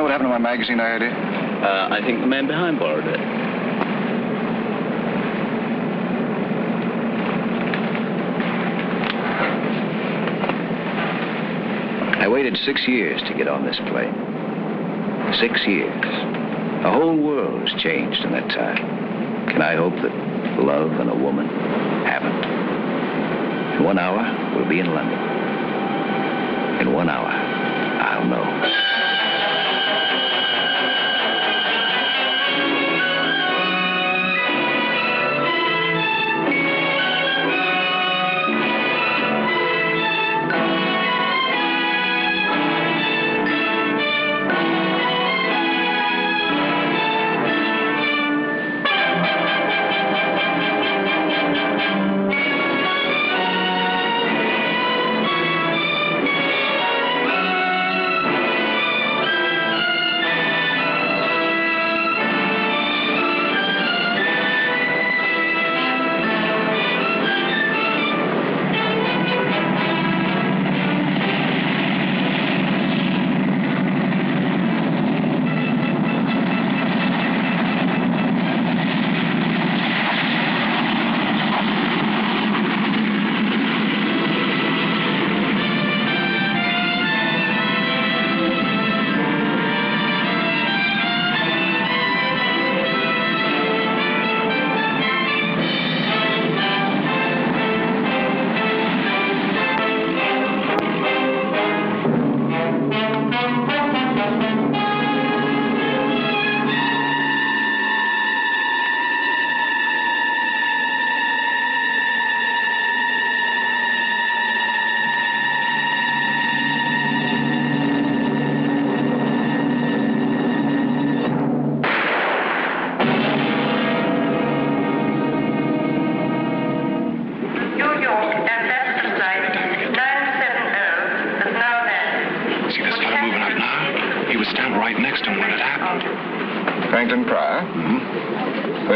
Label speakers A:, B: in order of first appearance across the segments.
A: know what happened to my magazine I had here?
B: I think the man behind borrowed it.
A: I waited 6 years to get on this plane. 6 years. The whole world has changed in that time. Can I hope that love and a woman haven't? In 1 hour, we'll be in London. In 1 hour, I'll know.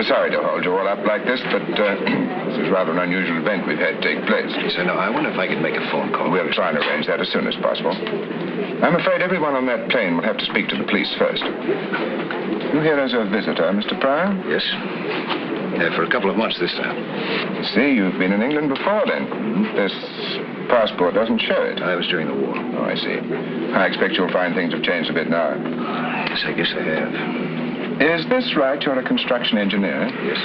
C: Sorry to hold you all up like this, but this is rather an unusual event we've had take place.
A: Yes, I know. I wonder if I could make a phone call.
C: We'll try and arrange that as soon as possible. I'm afraid everyone on that plane will have to speak to the police first. You here as a visitor, Mr. Pryor?
A: Yes. For a couple of months this time.
C: See, you've been in England before then. This passport doesn't show it.
A: I was during the war.
C: Oh, I see. I expect you'll find things have changed a bit now.
A: Yes, I guess they have.
C: Is this right? You're a construction engineer?
A: Yes.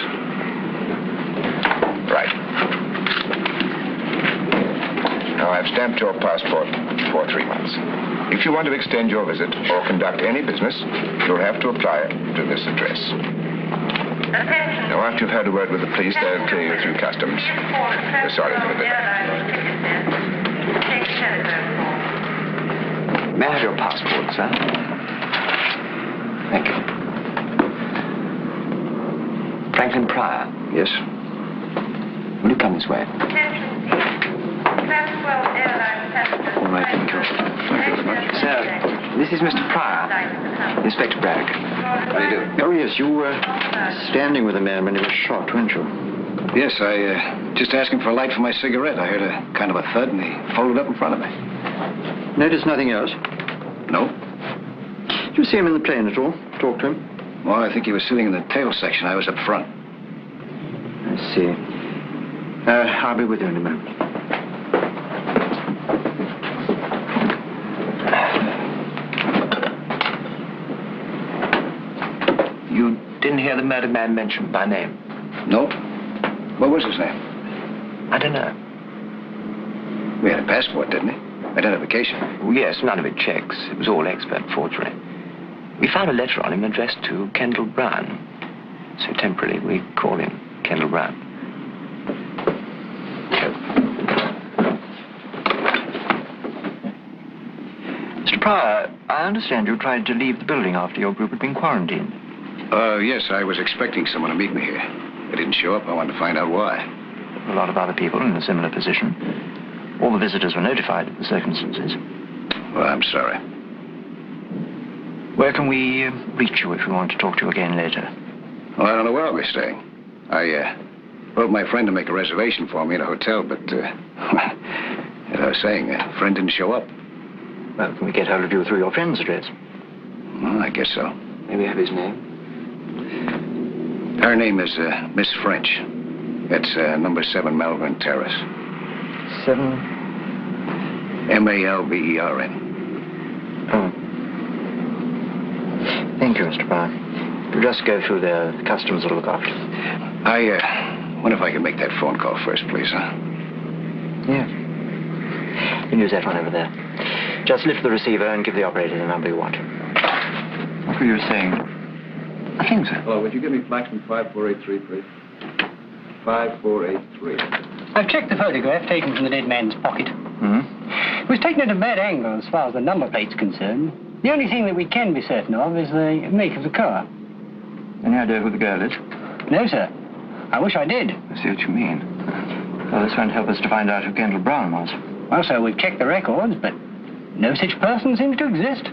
C: Right. Now, I've stamped your passport for 3 months. If you want to extend your visit or conduct any business, you'll have to apply to this address. Now, after you've had a word with the police, they'll clear you through customs. We're sorry for the
A: May I have your passport, sir? Thank you. Franklin Pryor. Yes. Will you come this way? All right, thank you. Thank you very much. Sir, this is Mr. Pryor, Inspector Bragg. How do you do?
D: Oh, yes, you were standing with a man when he was shot, weren't you?
A: Yes, I just asked him for a light for my cigarette. I heard a kind of a thud, and he folded up in front of me.
D: Notice nothing else?
A: No.
D: Did you see him in the plane at all? Talk to him?
A: Well, I think he was sitting in the tail section. I was up front.
D: I see. I'll be with you in a moment.
A: You didn't hear the murdered man mentioned by name? No. What was his name?
E: I don't know.
A: We had a passport, didn't he? Identification.
E: Oh, yes, none of it checks. It was all expert forgery. We found a letter on him addressed to Kendall Brown. So temporarily, we call him Kendall Brown.
D: Mr. Pryor, I understand you tried to leave the building after your group had been quarantined.
A: Yes, I was expecting someone to meet me here. They didn't show up. I wanted to find out why.
D: A lot of other people in a similar position. All the visitors were notified of the circumstances.
A: Well, I'm sorry.
D: Where can we reach you if we want to talk to you again later?
A: Well, I don't know where I'll be staying. I wrote my friend to make a reservation for me in a hotel, but, as I was saying, a friend didn't show up.
D: Well, can we get hold of you through your friend's address?
A: Well, I guess so.
E: May we have his name?
A: Her name is Miss French. It's number 7 Malvern Terrace.
D: 7?
A: Malvern.
D: Oh. Thank you, Mr. Brown. We'll just go through the customs will look after.
A: I wonder if I can make that phone call first, please, huh?
D: Yeah. You can use that one over there. Just lift the receiver and give the operator the number you want. What were you saying? Nothing, sir.
A: Hello, would you give me Flaxman 5483, please? 5483.
F: I've checked the photograph taken from the dead man's pocket.
D: Hmm?
F: It was taken at a bad angle as far as the number plate's concerned. The only thing that we can be certain of is the make of the car.
D: Any idea who the girl is?
F: No, sir. I wish I did.
D: I see what you mean. Well, this won't help us to find out who Kendall Brown was.
F: Well, sir, we've checked the records, but no such person seems to exist.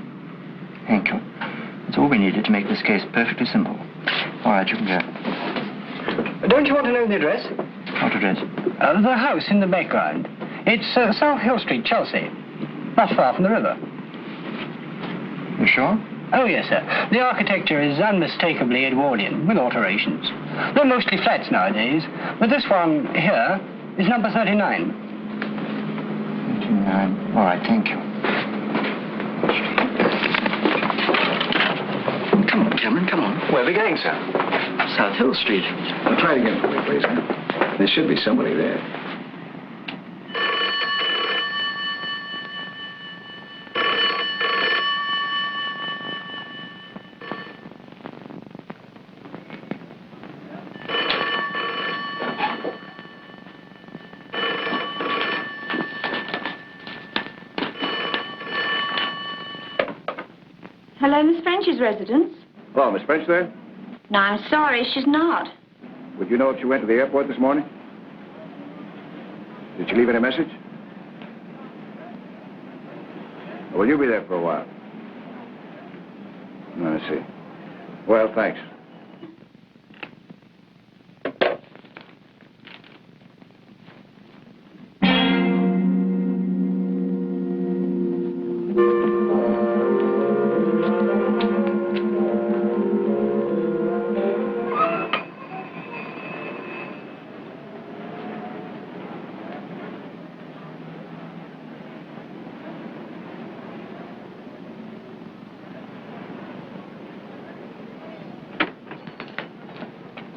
D: Thank you. That's all we needed to make this case perfectly simple. All right, you can go.
F: Don't you want to know the address?
D: What address?
F: The house in the background. It's South Hill Street, Chelsea. Not far from the river.
D: You sure?
F: Oh, yes, sir. The architecture is unmistakably Edwardian, with alterations. They're mostly flats nowadays, but this one here is number 39.
D: 39. All right, thank you.
E: Come on, Cameron, come on.
D: Where are we going, sir?
E: South Hill Street.
A: Well, try it again for me, please, huh? There should be somebody there.
G: Hello, Miss French's residence.
A: Hello, Miss French there?
G: No, I'm sorry, she's not.
A: Would you know if she went to the airport this morning? Did she leave any message? Or will you be there for a while? Oh, I see. Well, thanks.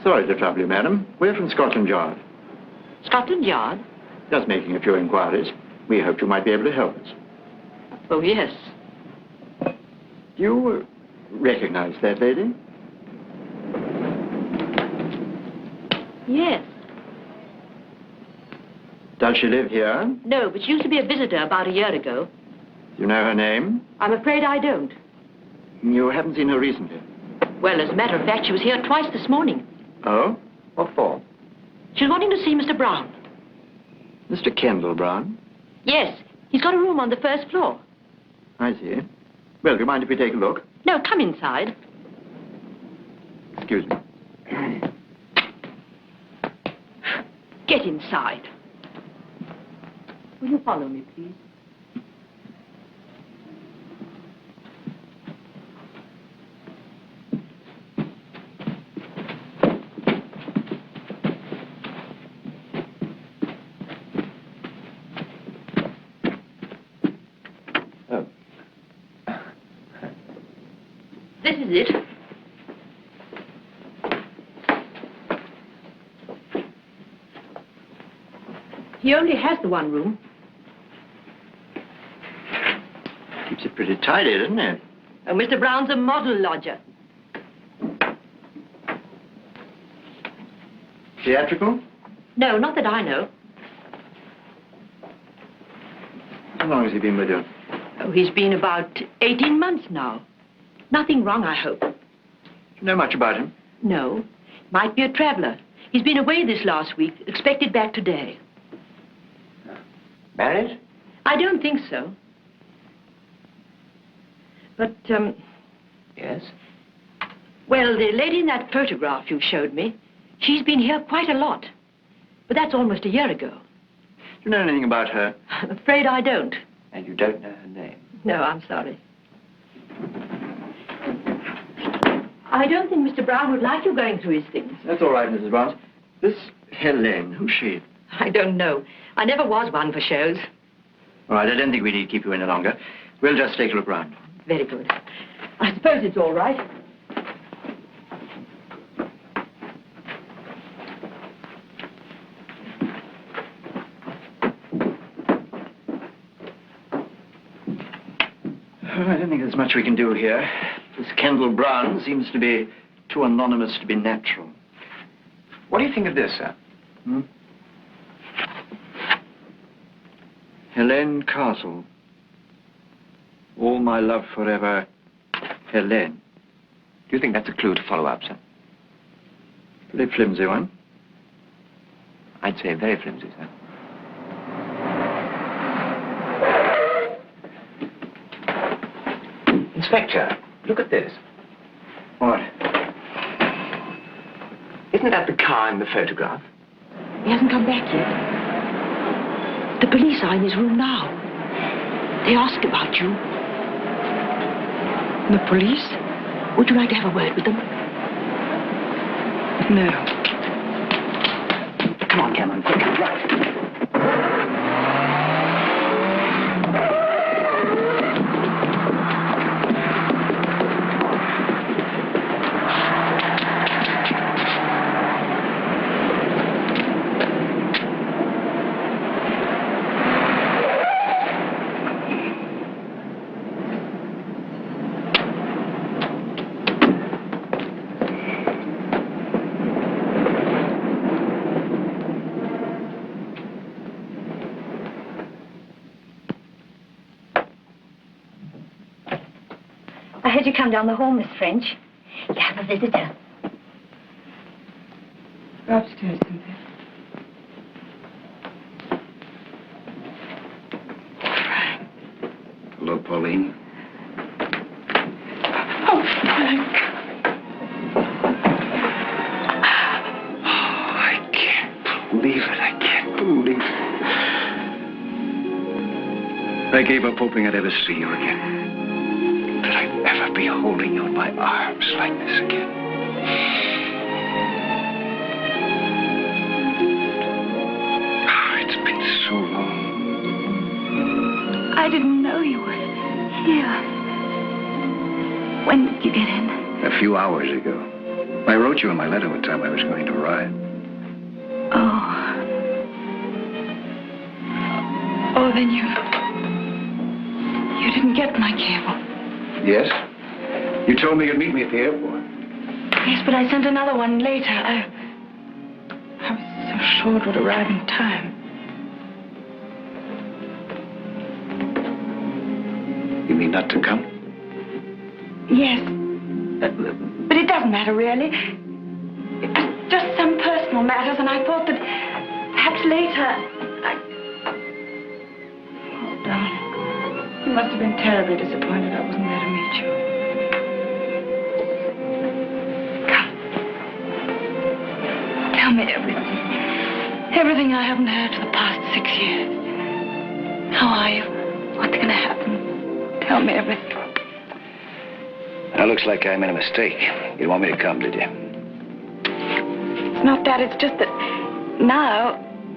D: Sorry to trouble you, madam. We're from Scotland Yard.
H: Scotland Yard?
D: Just making a few inquiries. We hoped you might be able to help us.
H: Oh, yes.
D: Do you recognize that lady?
H: Yes.
D: Does she live here?
H: No, but she used to be a visitor about a year ago.
D: Do you know her name?
H: I'm afraid I don't.
D: You haven't seen her recently?
H: Well, as a matter of fact, she was here twice this morning.
D: Oh? What for?
H: She was wanting to see Mr. Brown.
D: Mr. Kendall Brown?
H: Yes, he's got a room on the first floor.
D: I see. Well, do you mind if we take a look?
H: No, come inside.
D: Excuse me.
H: Get inside. Will you follow me, please? This is it. He only has the one room.
D: Keeps it pretty tidy, doesn't it?
H: Oh, Mr. Brown's a model lodger.
D: Theatrical?
H: No, not that I know.
D: How long has he been with you?
H: Oh, he's been about 18 months now. Nothing wrong, I hope.
D: Do you know much about him?
H: No. Might be a traveler. He's been away this last week, expected back today.
E: Married?
H: I don't think so. But,
E: Yes.
H: well, the lady in that photograph you showed me, she's been here quite a lot. But that's almost a year ago.
D: Do you know anything about her?
H: I'm afraid I don't.
E: And you don't know her name?
H: No, I'm sorry. I don't think Mr. Brown would like you going through his things.
D: That's all right, Mrs. Barnes. This Helene, who's she?
H: I don't know. I never was one for shows.
D: All right, I don't think we need to keep you any longer. We'll just take a look round.
H: Very good. I suppose it's all right.
D: I don't think there's much we can do here. This Kendall Brown seems to be too anonymous to be natural.
E: What do you think of this, sir?
D: Helene Castle. All my love forever, Helene.
E: Do you think that's a clue to follow up, sir?
D: Pretty flimsy one.
E: I'd say very flimsy, sir. Inspector, look at this.
D: What?
E: Isn't that the car in the photograph?
H: He hasn't come back yet. The police are in his room now. They ask about you. The police? Would you like to have a word with them?
D: No. Come on, Cameron, quick, right.
G: I heard you come down the hall, Miss French. You have a visitor.
I: Go upstairs, Cynthia.
A: Hello, Pauline.
I: Oh, Frank.
A: I can't believe it. I can't believe it. I gave up hoping I'd ever see you again. That I'd ever be holding you in my arms like this again. Oh, it's been so long.
G: I didn't know you were here. When did you get in?
A: A few hours ago. I wrote you in my letter what time I was going to arrive.
I: Oh, then you didn't get my cable.
A: Yes? You told me you'd meet me at the airport.
I: Yes, but I sent another one later. I was so sure it would arrive in time.
A: You mean not to come?
I: Yes. But it doesn't matter, really. It was just some personal matters, and I thought that perhaps later Oh, darling. You must have been terribly disappointed I wasn't there to meet you. Come. Tell me everything. Everything I haven't heard for the past 6 years. How are you? What's going to happen? Tell me everything.
A: Now, looks like I made a mistake. You didn't want me to come, did you?
I: It's not that. It's just that now...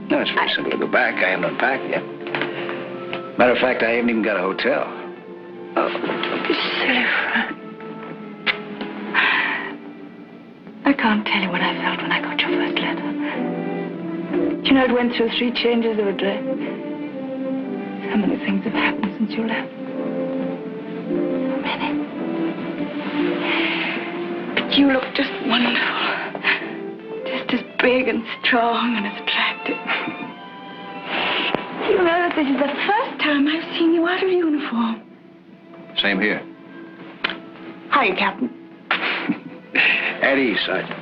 A: No, it's very simple to go back. I haven't unpacked yet. Matter of fact, I haven't even got a hotel.
I: Oh, you silly Frank. I can't tell you what I felt when I got your first letter. You know, it went through 3 changes of address. So many things have happened since you left. So many. But you look just wonderful. Just as big and strong and as attractive. You know that this is the first time I've seen you out of uniform.
A: Same here.
I: Hiya, Captain.
A: At ease, Sergeant.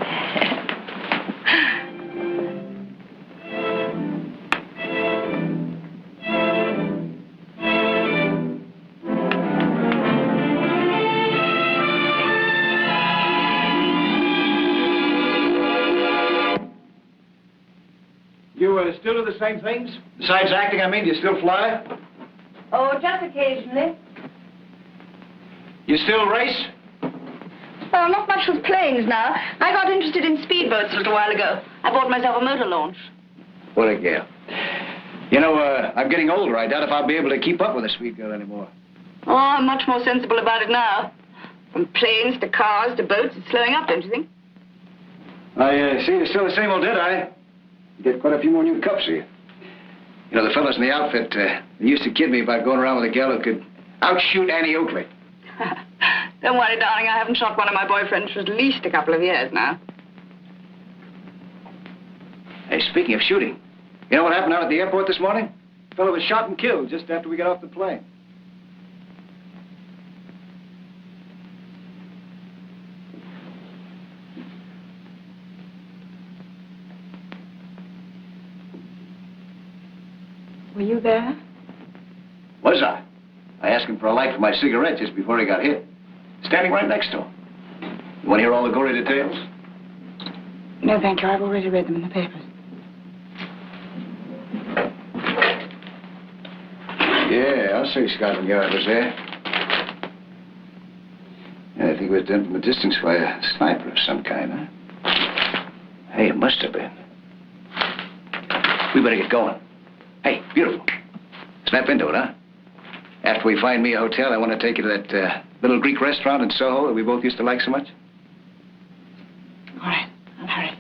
J: You still do the same things? Besides acting, I mean, do you still fly?
I: Oh, just occasionally.
J: You still race?
I: Oh, not much with planes now. I got interested in speedboats a little while ago. I bought myself a motor launch.
J: What a girl. You know, I'm getting older. I doubt if I'll be able to keep up with a sweet girl anymore.
I: Oh, I'm much more sensible about it now. From planes to cars to boats, it's slowing up, don't you think?
J: I see you're still the same old Deadeye. You get quite a few more new cups here. You know, the fellows in the outfit they used to kid me about going around with a gal who could outshoot Annie Oakley.
I: Don't worry, darling. I haven't shot one of my boyfriends for at least a couple of years now.
J: Hey, speaking of shooting, you know what happened out at the airport this morning? A fellow was shot and killed just after we got off the plane.
I: Were you there?
J: Was I? I asked him for a light for my cigarette just before he got hit. Standing right next to him. You want to hear all the gory details?
I: No, thank you. I've already read them in the papers.
J: Yeah, I'll say Scotland Yard was there. And I think it was done from a distance by a sniper of some kind, huh? Hey, it must have been. We better get going. Hey, beautiful. Snap into it, huh? After we find me a hotel, I want to take you to that little Greek restaurant in Soho that we both used to like so much.
I: All right, I'll hurry.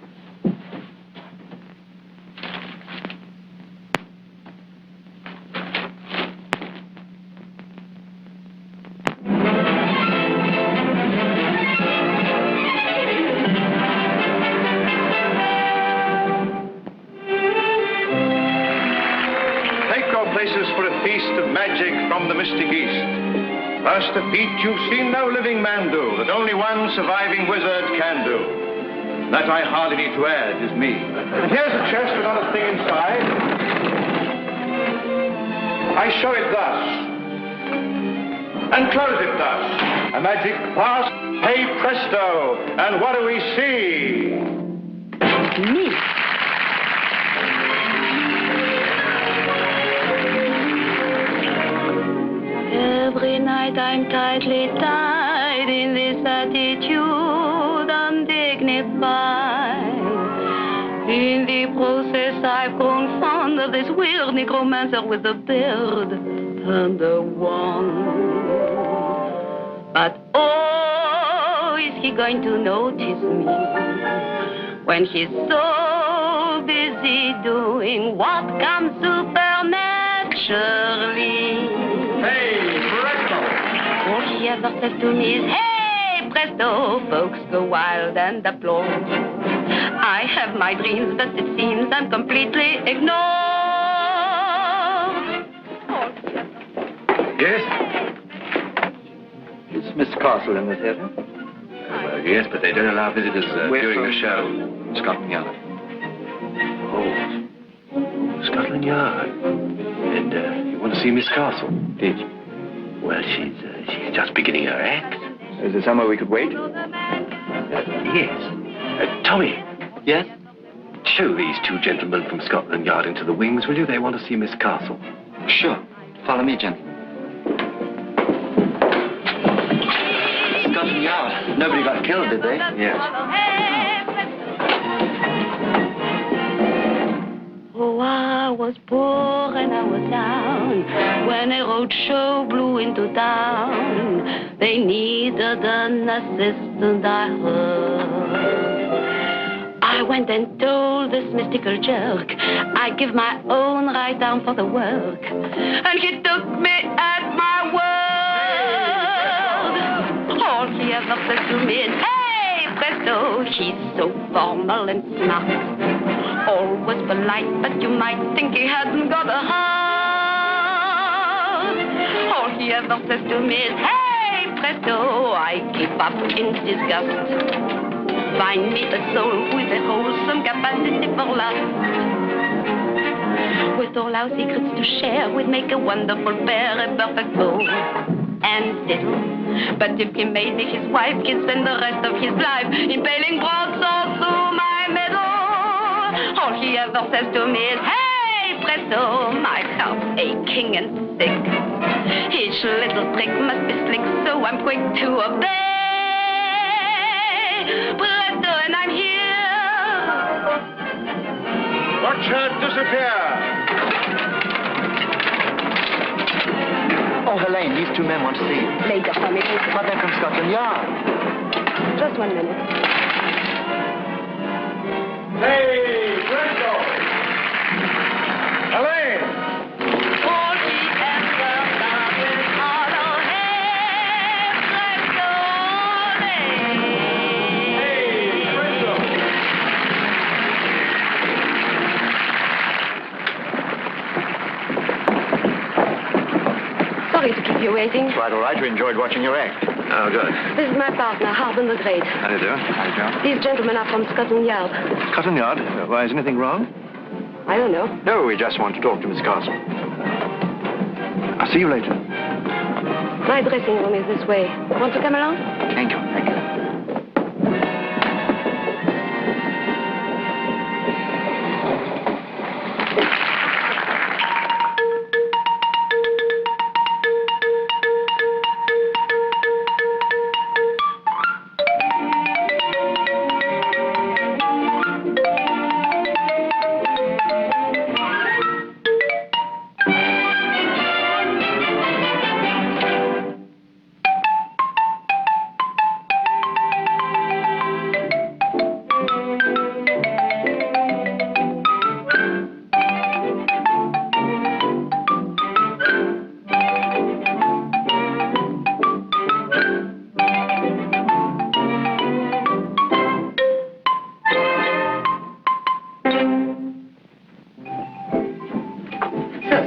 K: Take your places for a feast of magic from the mystic East. First, a feat you've seen no living man do, that only one surviving wizard can do. That I hardly need to add is me. And here's a chest with not a thing inside. I show it thus, and close it thus. A magic pass, hey presto, and what do we see?
I: Me.
G: Every night I'm tightly tied in this attitude, undignified. In the process I've grown fond of this weird necromancer with the beard and the wand. But oh, is he going to notice me when he's so busy doing what comes supernaturally?
K: Hey, presto!
G: All she ever says to me is, hey, presto, folks go wild and applaud. I have my dreams, but it seems I'm completely ignored.
K: Yes?
D: Is Miss Castle in the theater?
E: Well, yes, but they don't allow visitors during the show. Scotland Yard. Oh, Scotland Yard. And you want to see Miss Castle?
D: Did you?
E: Well, she's just beginning her act.
D: Is there somewhere we could wait?
E: Yes. Tommy.
D: Yes?
E: Show these two gentlemen from Scotland Yard into the wings, will you? They want to see Miss Castle.
D: Sure. Follow me, gentlemen. Scotland Yard. Nobody got killed, did they?
E: Yes.
G: Oh, I was poor and I was down when a road show blew into town. They needed an assistant, I heard. I went and told this mystical jerk I'd give my own right arm for the work. And he took me at my word. All he ever said to me is, hey, presto, he's so formal and smart. Always polite, but you might think he hadn't got a heart. All he ever says to me is, hey, presto, I give up in disgust. Find me a soul with a wholesome capacity for love. With all our secrets to share, we'd make a wonderful pair, a perfect bow and diddle. But if he made me his wife, he'd spend the rest of his life impaling broadswords through my middle. All he ever says to me is, hey, presto, my heart's aching and sick. Each little trick must be slick, so I'm quick to obey. Presto, and I'm here.
K: Watch her disappear.
D: Oh, Helene, these two men want to see you.
G: Later, promise.
D: But they're from Scotland Yard.
G: Just 1 minute.
K: Hey, Presto! Elaine!
G: Sorry to keep you waiting.
D: It's quite all right. You enjoyed watching your act.
E: Oh, good.
G: This is my partner, Harbin the Great.
E: How do you do? How do you do?
G: These gentlemen are from Scotland Yard.
E: Scotland Yard? Why, is anything wrong?
G: I don't know.
E: No, we just want to talk to Miss Castle. I'll see you later.
G: My dressing room is this way. Want to come along?
E: Thank you. Thank you.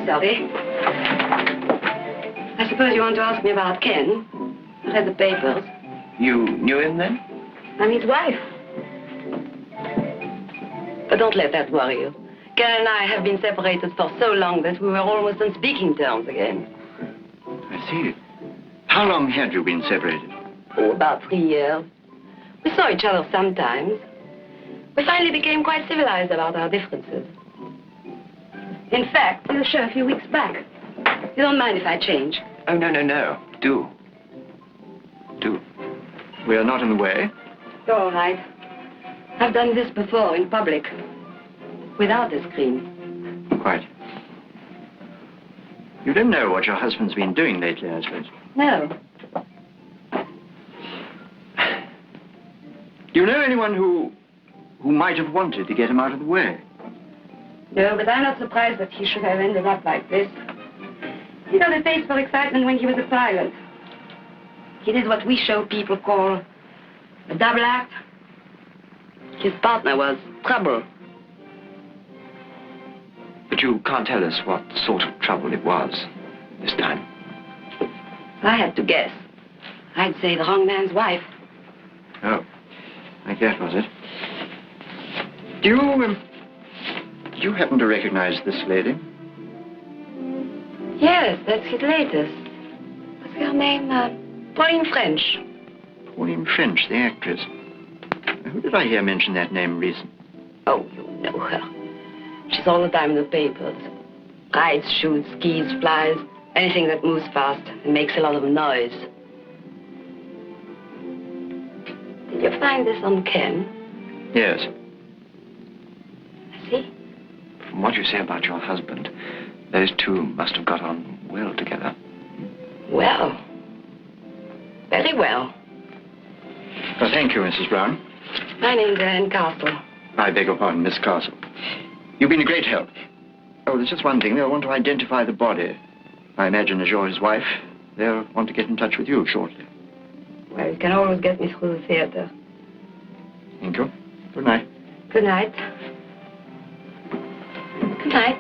G: Sorry. I suppose you want to ask me about Ken. I read the papers.
J: You knew him then?
G: I'm his wife. But don't let that worry you. Ken and I have been separated for so long that we were almost on speaking terms again.
D: I see. How long had you been separated?
G: Oh, about 3 years. We saw each other sometimes. We finally became quite civilized about our differences. In fact, we were sure a few weeks back. You don't mind if I change?
J: Oh, no, no, no. Do. Do.
D: We are not in the way.
G: You're all right. I've done this before in public. Without a screen.
D: Quite. You don't know what your husband's been doing lately, I suppose.
G: No.
D: Do you know anyone who might have wanted to get him out of the way?
G: No, but I'm not surprised that he should have ended up like this. He got a taste for excitement when he was a pilot. He did what we show people call a double act. His partner was trouble.
D: But you can't tell us what sort of trouble it was this time.
G: I had to guess. I'd say the wrong man's wife.
D: Oh, like that was it. Do you happen to recognize this lady?
G: Yes, that's his latest. What's her name? Pauline French.
D: Pauline French, the actress. Who did I hear mention that name recently?
G: Oh, you know her. She's all the time in the papers. Rides, shoots, skis, flies, anything that moves fast and makes a lot of noise. Did you find this on Ken?
D: Yes.
G: I see.
J: From what you say about your husband, those two must have got on well together.
G: Well. Very well.
D: Well, thank you, Mrs. Brown.
G: My name's Anne Castle.
D: I beg your pardon, Miss Castle. You've been a great help. Oh, there's just one thing. They'll want to identify the body. I imagine as you're his wife, they'll want to get in touch with you shortly.
G: Well, you can always get me through the theater.
D: Thank you. Good night.
G: Good night. Good night.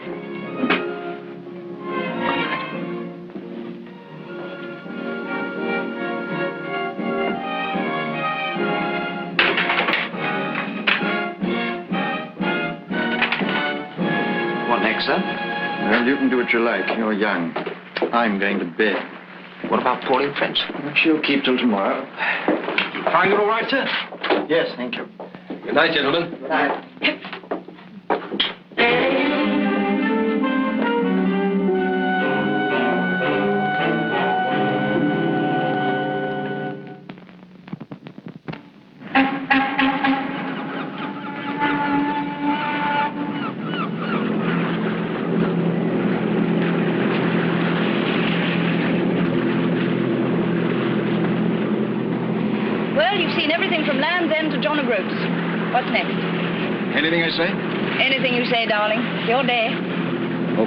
J: What next, sir?
D: Well, you can do what you like. You're young. I'm going to bed.
J: What about Pauline French?
D: She'll keep till tomorrow.
E: You find it all right, sir?
D: Yes, thank you.
E: Good night, gentlemen.
G: Good night.
I: Land's End to John O'Groats. What's next?
A: Anything I say?
I: Anything you say, darling. It's your day.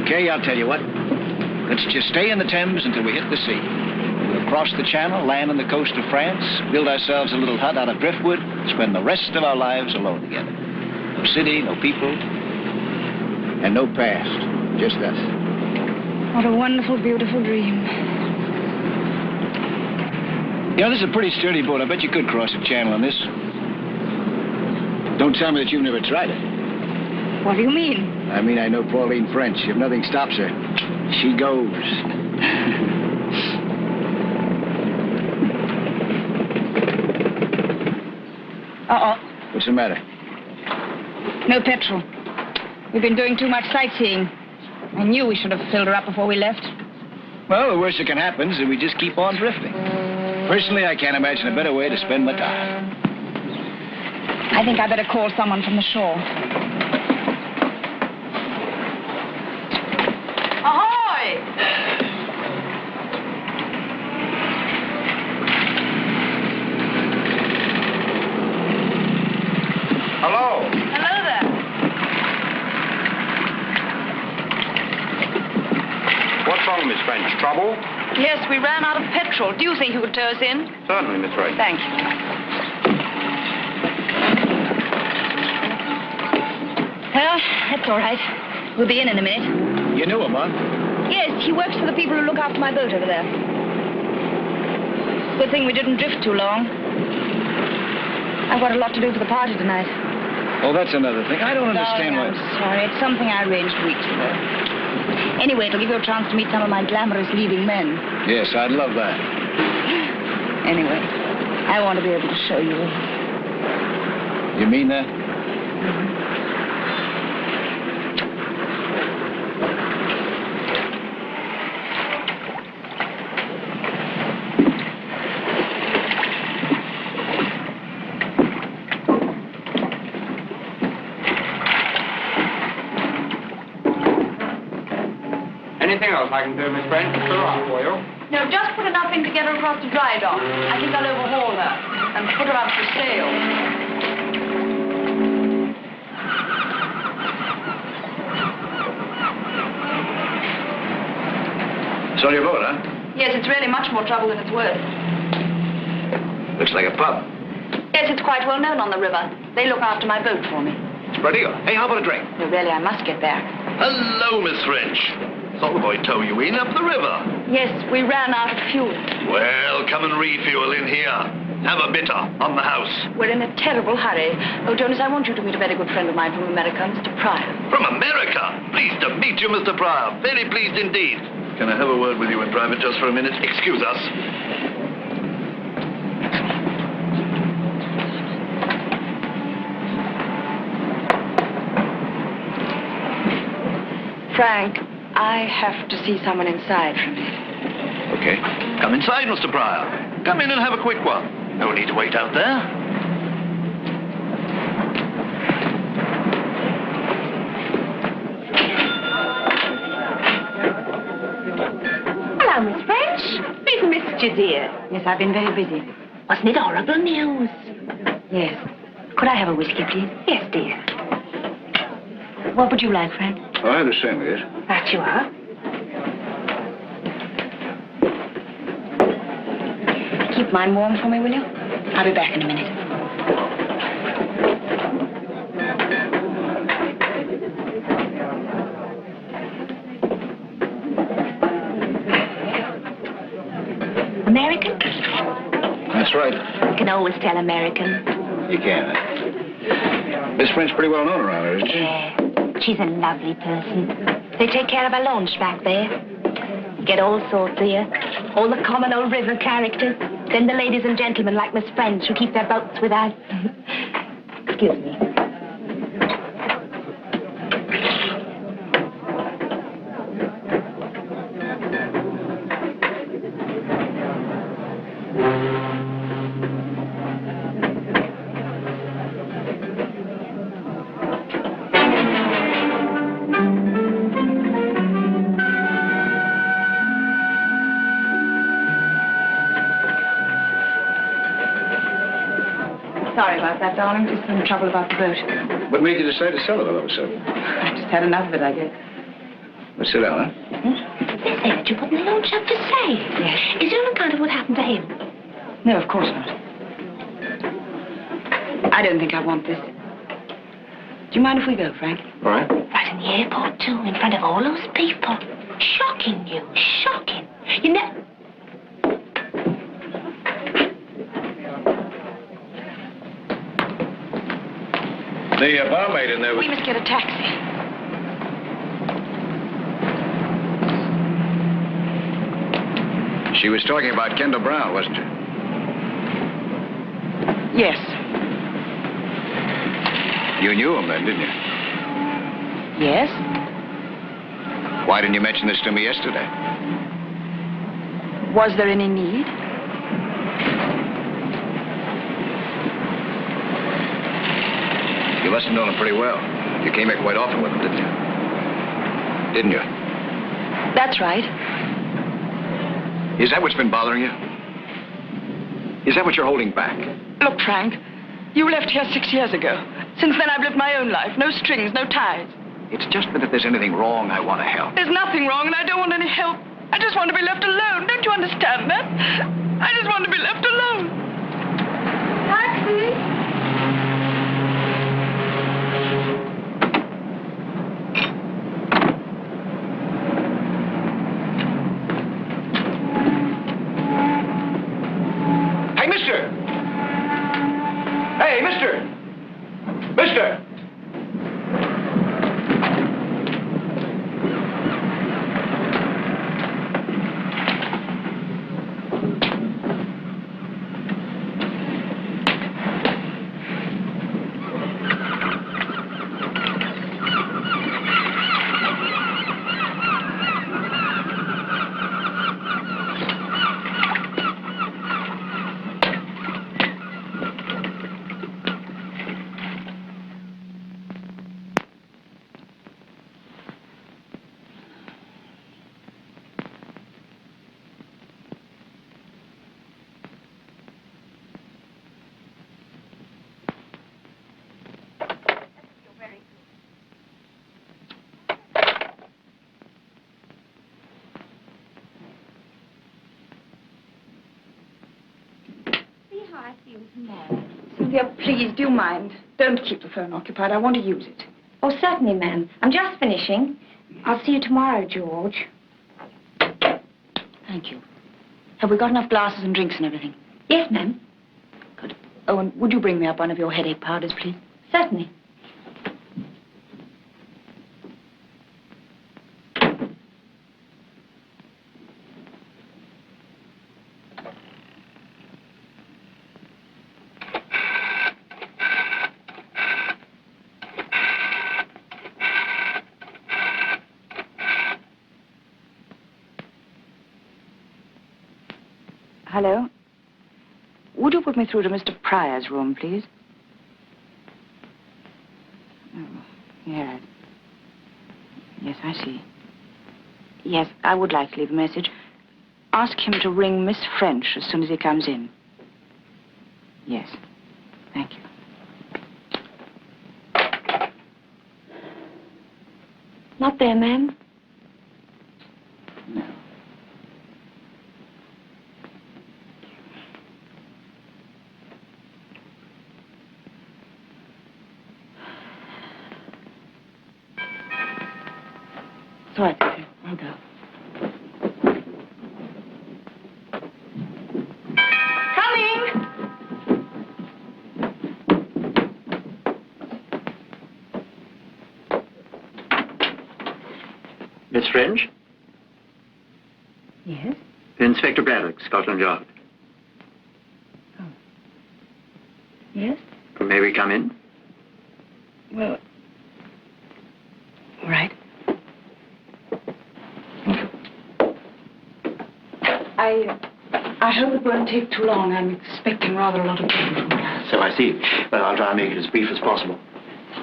A: Okay, I'll tell you what. Let's just stay in the Thames until we hit the sea. We'll cross the Channel, land on the coast of France, build ourselves a little hut out of driftwood, spend the rest of our lives alone together. No city, no people, and no past. Just us.
I: What a wonderful, beautiful dream.
A: You know, this is a pretty sturdy boat. I bet you could cross the Channel on this. Don't tell me that you've never tried it.
I: What do you mean?
A: I mean, I know Pauline French. If nothing stops her, she goes.
I: Uh-oh.
A: What's the matter?
I: No petrol. We've been doing too much sightseeing. I knew we should have filled her up before we left.
A: Well, the worst that can happen is that we just keep on drifting. Personally, I can't imagine a better way to spend my time.
I: I think I better call someone from the shore. Ahoy!
K: Hello.
I: Hello there.
K: What's wrong, Miss French? Trouble?
I: Yes, we ran out of petrol. Do you think you could tow us in?
K: Certainly, Miss French.
I: Thank you. Well, that's all right. We'll be in a minute.
A: You knew him, huh?
I: Yes, he works for the people who look after my boat over there. Good thing we didn't drift too long. I've got a lot to do for the party tonight.
A: Oh, that's another thing. I don't understand why...
I: I'm sorry. It's something I arranged weeks ago. Anyway, it'll give you a chance to meet some of my glamorous leading men.
A: Yes, I'd love that.
I: Anyway, I want to be able to show you.
A: You mean that?
K: Anything else I can do, Miss French? Fill her up for you.
H: No, just put enough in to get her across the dry dock. I think I'll overhaul her and put her up for sale.
A: It's on your boat, huh?
H: Yes, it's really much more trouble than it's worth.
A: Looks like a pub.
H: Yes, it's quite well known on the river. They look after my boat for me.
A: It's pretty good. Hey, how about a drink?
H: No, really, I must get back.
L: Hello, Miss French. Saw the boy tow you in up the river.
H: Yes, we ran out of fuel.
L: Well, come and refuel in here. Have a bitter on the house.
H: We're in a terrible hurry. Oh, Jonas, I want you to meet a very good friend of mine from America, Mr. Pryor.
L: From America. Pleased to meet you, Mr. Pryor. Very pleased indeed. Can I have a word with you in private just for a minute? Excuse us.
H: Frank, I have to see someone inside from you.
A: Okay.
L: Come inside, Mr. Pryor. Come in and have a quick one. No need to wait out there.
H: Hello, Miss French. We've missed you, dear. Yes, I've been very busy. Wasn't it horrible news? Yes. Could I have a whiskey, please? Yes, dear. What would you like, Frank?
A: Oh, I have the same, yes.
H: Right you are. Keep mine warm for me, will you? I'll be back in a minute. American?
A: That's right.
H: You can always tell American.
A: You can. Miss French pretty well known around here, isn't she?
H: Yeah. She's a lovely person. They take care of our launch back there. Get all sorts here. All the common old river characters. Then the ladies and gentlemen like Miss French who keep their boats with us. Excuse me.
I: Sorry about that, darling. Just some trouble about the boat.
J: What made you decide to sell it all of a sudden?
I: I just had enough of it, I guess.
J: Well, sit down, huh?
H: They say that you put in the loan shark to say.
I: Yes.
H: Is it on account of what happened to him?
I: No, of course not. I don't think I want this. Do you mind if we go, Frank?
J: All right.
H: Right in the airport, too, in front of all those people. Shocking news, shocking. You never...
K: The barmaid in there was...
I: We must get a taxi.
A: She was talking about Kendall Brown, wasn't she?
I: Yes.
A: You knew him then, didn't you?
I: Yes?
A: Why didn't you mention this to me yesterday?
I: Was there any need?
A: You must have known him pretty well. You came here quite often with him, didn't you? Didn't you?
I: That's right.
A: Is that what's been bothering you? Is that what you're holding back?
I: Look, Frank, you left here 6 years ago. Since then, I've lived my own life. No strings, no ties.
A: It's just that if there's anything wrong, I want to help.
I: There's nothing wrong, and I don't want any help. I just want to be left alone. Don't you understand that? I just want to be left alone. Taxi!
A: Hey, mister! Hey, mister! Mister!
I: Sylvia, please, do you mind? Don't keep the phone occupied. I want to use it.
H: Oh, certainly, ma'am. I'm just finishing. I'll see you tomorrow, George.
I: Thank you. Have we got enough glasses and drinks and everything?
H: Yes, ma'am.
I: Good. Oh, and would you bring me up one of your headache powders, please?
H: Certainly.
I: Hello? Would you put me through to Mr. Pryor's room, please? Oh, yes. Yes, I see. Yes, I would like to leave a message. Ask him to ring Miss French as soon as he comes in. Yes. Thank you.
H: Not there, ma'am.
I: No. It's all right, Peter. I'll go. Coming!
D: Miss French?
I: Yes?
D: Inspector Braddock, Scotland Yard.
I: Oh. Yes?
D: May we come in?
I: Well, all right. I hope it won't take too long. I'm expecting rather a lot of people from here.
D: So I see. Well, I'll try and make it as brief as possible.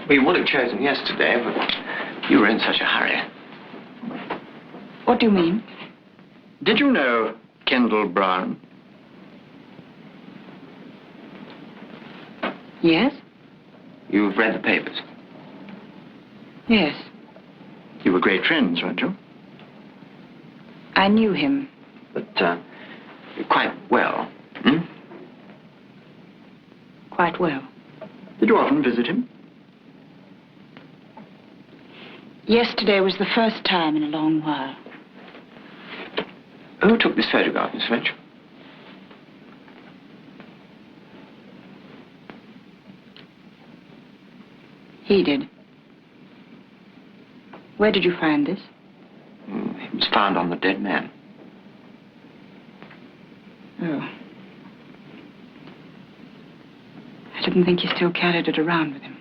D: We would have chosen yesterday, but you were in such a hurry.
I: What do you mean?
D: Did you know Kendall Brown?
I: Yes?
D: You've read the papers.
I: Yes.
D: You were great friends, weren't you?
I: I knew him.
D: But, quite well, hmm?
I: Quite well.
D: Did you often visit him?
I: Yesterday was the first time in a long while.
D: Who took this photograph, Miss French?
I: He did. Where did you find this?
D: It was found on the dead man.
I: Oh. I didn't think he still carried it around with him.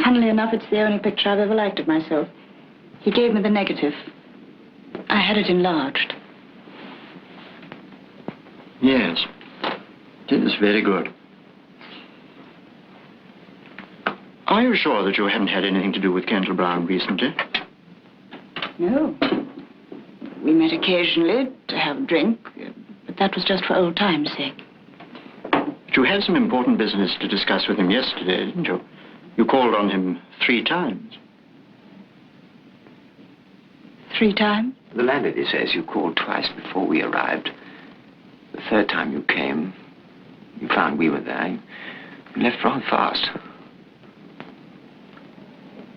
I: Funnily enough, it's the only picture I've ever liked of myself. He gave me the negative. I had it enlarged.
D: Yes. It is very good. Are you sure that you haven't had anything to do with Kendall Brown recently?
I: No. We met occasionally to have a drink, but that was just for old time's sake.
D: But you had some important business to discuss with him yesterday, didn't you? You called on him 3 times.
I: 3 times?
D: The landlady says you called twice before we arrived. The 3rd time you came, you found we were there. You left rather fast.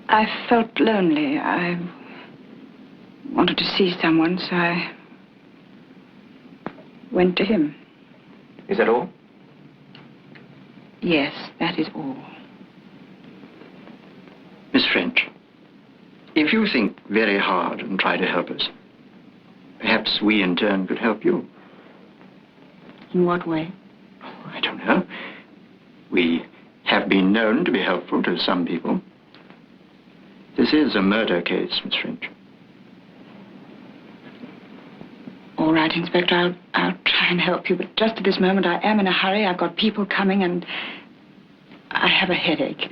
I: I felt lonely. I wanted to see someone, so I went to him.
D: Is that all?
I: Yes, that is all.
D: Miss French, if you think very hard and try to help us, perhaps we in turn could help you.
I: In what way?
D: Oh, I don't know. We have been known to be helpful to some people. This is a murder case, Miss French.
I: All right, Inspector, I'll try and help you, but just at this moment I am in a hurry. I've got people coming and I have a headache.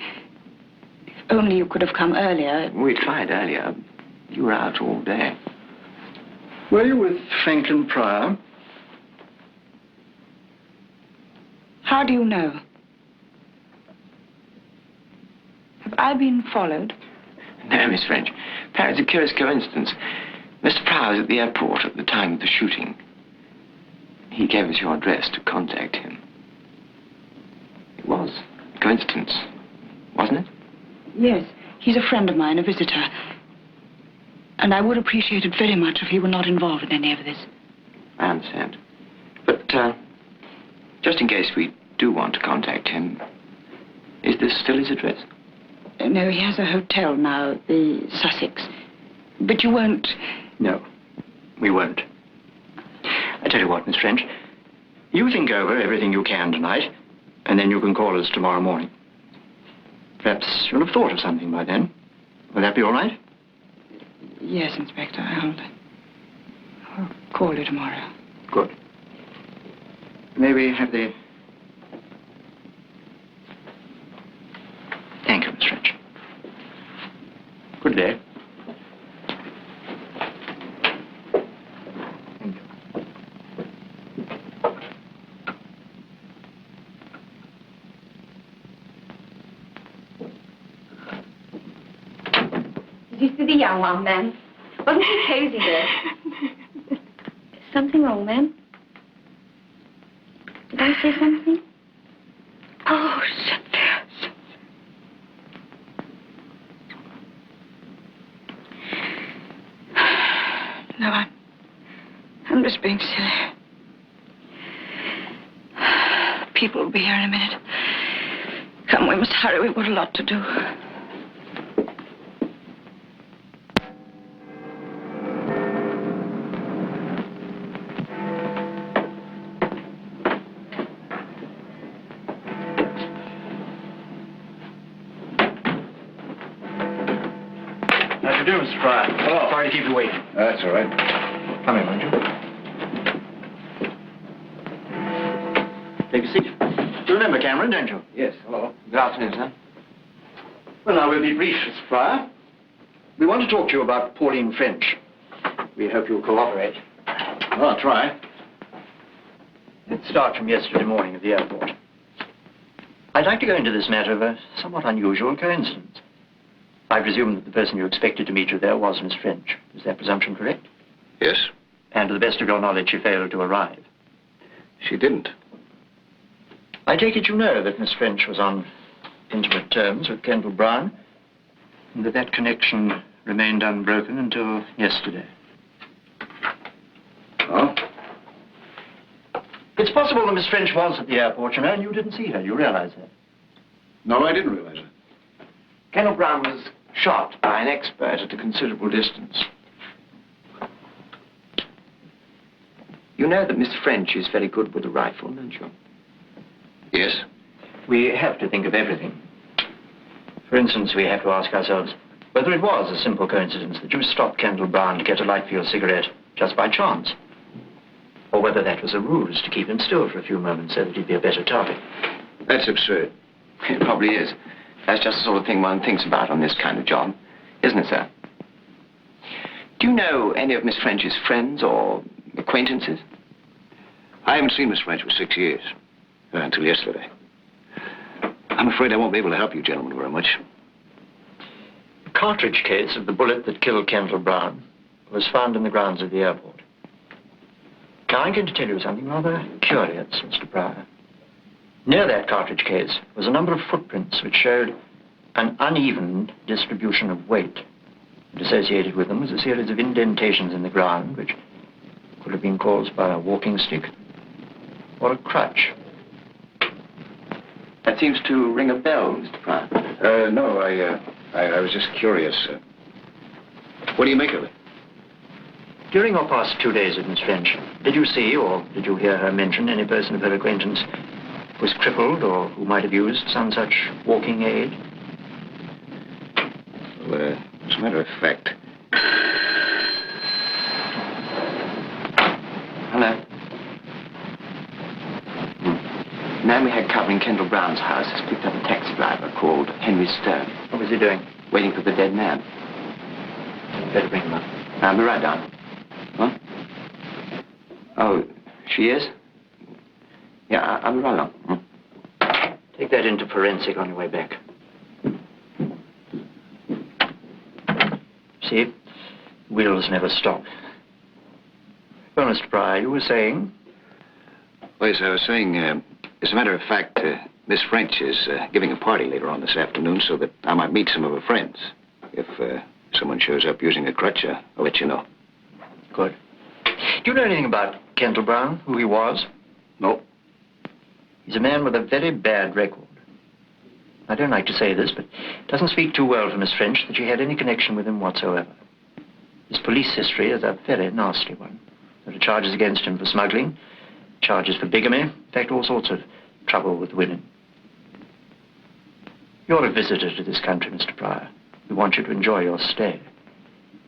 I: If only you could have come earlier.
D: We tried earlier. You were out all day. Were you with Franklin Pryor?
I: How do you know? Have I been followed?
D: No, Miss French. Perhaps it's a curious coincidence. Mr. Pryor was at the airport at the time of the shooting. He gave us your address to contact him. It was a coincidence, wasn't it?
I: Yes. He's a friend of mine, a visitor. And I would appreciate it very much if he were not involved in any of this.
D: I understand. But, just in case we do want to contact him, is this still his address?
I: No, he has a hotel now, the Sussex. But you won't...
D: No, we won't. I tell you what, Miss French, you think over everything you can tonight, and then you can call us tomorrow morning. Perhaps you'll have thought of something by then. Will that be all right?
I: Yes, Inspector, I'll call you tomorrow.
D: Good. May we have the... Thank you, Miss French. Good day. Thank you.
H: Did you see the young one, ma'am? Wasn't he crazy there? Something wrong, ma'am? Did I say something? Oh, shut there.
I: No, I'm just being silly. People will be here in a minute. Come, we must hurry. We've got a lot to do.
E: How do you do, Mr. Pryor?
J: Hello.
D: Sorry to keep you waiting.
J: That's all right.
D: Come in, won't you? Take a seat. You remember Cameron, don't you?
J: Yes, hello.
D: Good afternoon, sir. Well, now, we'll be brief, Mr. Pryor. We want to talk to you about Pauline French. We hope you'll cooperate.
E: Well, I'll try.
M: Let's start from yesterday morning at the airport. I'd like to go into this matter of a somewhat unusual coincidence. I presume that the person you expected to meet you there was Miss French. Is that presumption correct?
J: Yes.
M: And to the best of your knowledge, she failed to arrive.
J: She didn't.
M: I take it you know that Miss French was on intimate terms with Kendall Brown, and that that connection remained unbroken until yesterday.
J: Oh?
M: It's possible that Miss French was at the airport, you know, and you didn't see her. You realize that?
J: No, I didn't realize it.
D: Kendall Brown was shot by an expert at a considerable distance. You know that Miss French is very good with a rifle, don't you?
J: Yes.
M: We have to think of everything. For instance, we have to ask ourselves whether it was a simple coincidence that you stopped Kendall Brown to get a light for your cigarette just by chance, or whether that was a ruse to keep him still for a few moments so that he'd be a better target.
J: That's absurd.
D: It probably is. That's just the sort of thing one thinks about on this kind of job, isn't it, sir? Do you know any of Miss French's friends or acquaintances?
J: I haven't seen Miss French for 6 years. Until yesterday. I'm afraid I won't be able to help you gentlemen very much.
M: The cartridge case of the bullet that killed Kendall Brown was found in the grounds of the airport. Now, I'm going to tell you something rather curious, Mr. Pryor. Near that cartridge case was a number of footprints which showed an uneven distribution of weight. And associated with them was a series of indentations in the ground which could have been caused by a walking stick or a crutch.
D: That seems to ring a bell, Mr. Pryor.
J: No, I was just curious. What do you make of it?
M: During your past 2 days with Miss French, did you see or did you hear her mention any person of her acquaintance who was crippled or who might have used some such walking aid?
J: Well, as a matter of fact...
D: Hello. The man we had covering Kendall Brown's house has picked up a taxi driver called Henry Stone.
M: What was he doing?
D: Waiting for the dead man.
M: Better bring him up.
D: I'll be right down. What? Oh, she is? Yeah, I'll be right along.
M: Take that into forensic on your way back. See? Wheels never stop. Well, Mr. Pryor, you were saying?
J: Well, yes, I was saying, as a matter of fact, Miss French is giving a party later on this afternoon so that I might meet some of her friends. If someone shows up using a crutch, I'll let you know.
M: Good. Do you know anything about Kendall Brown, who he was?
J: No.
M: He's a man with a very bad record. I don't like to say this, but it doesn't speak too well for Miss French that she had any connection with him whatsoever. His police history is a very nasty one. There are charges against him for smuggling, charges for bigamy, in fact, all sorts of trouble with women. You're a visitor to this country, Mr. Pryor. We want you to enjoy your stay.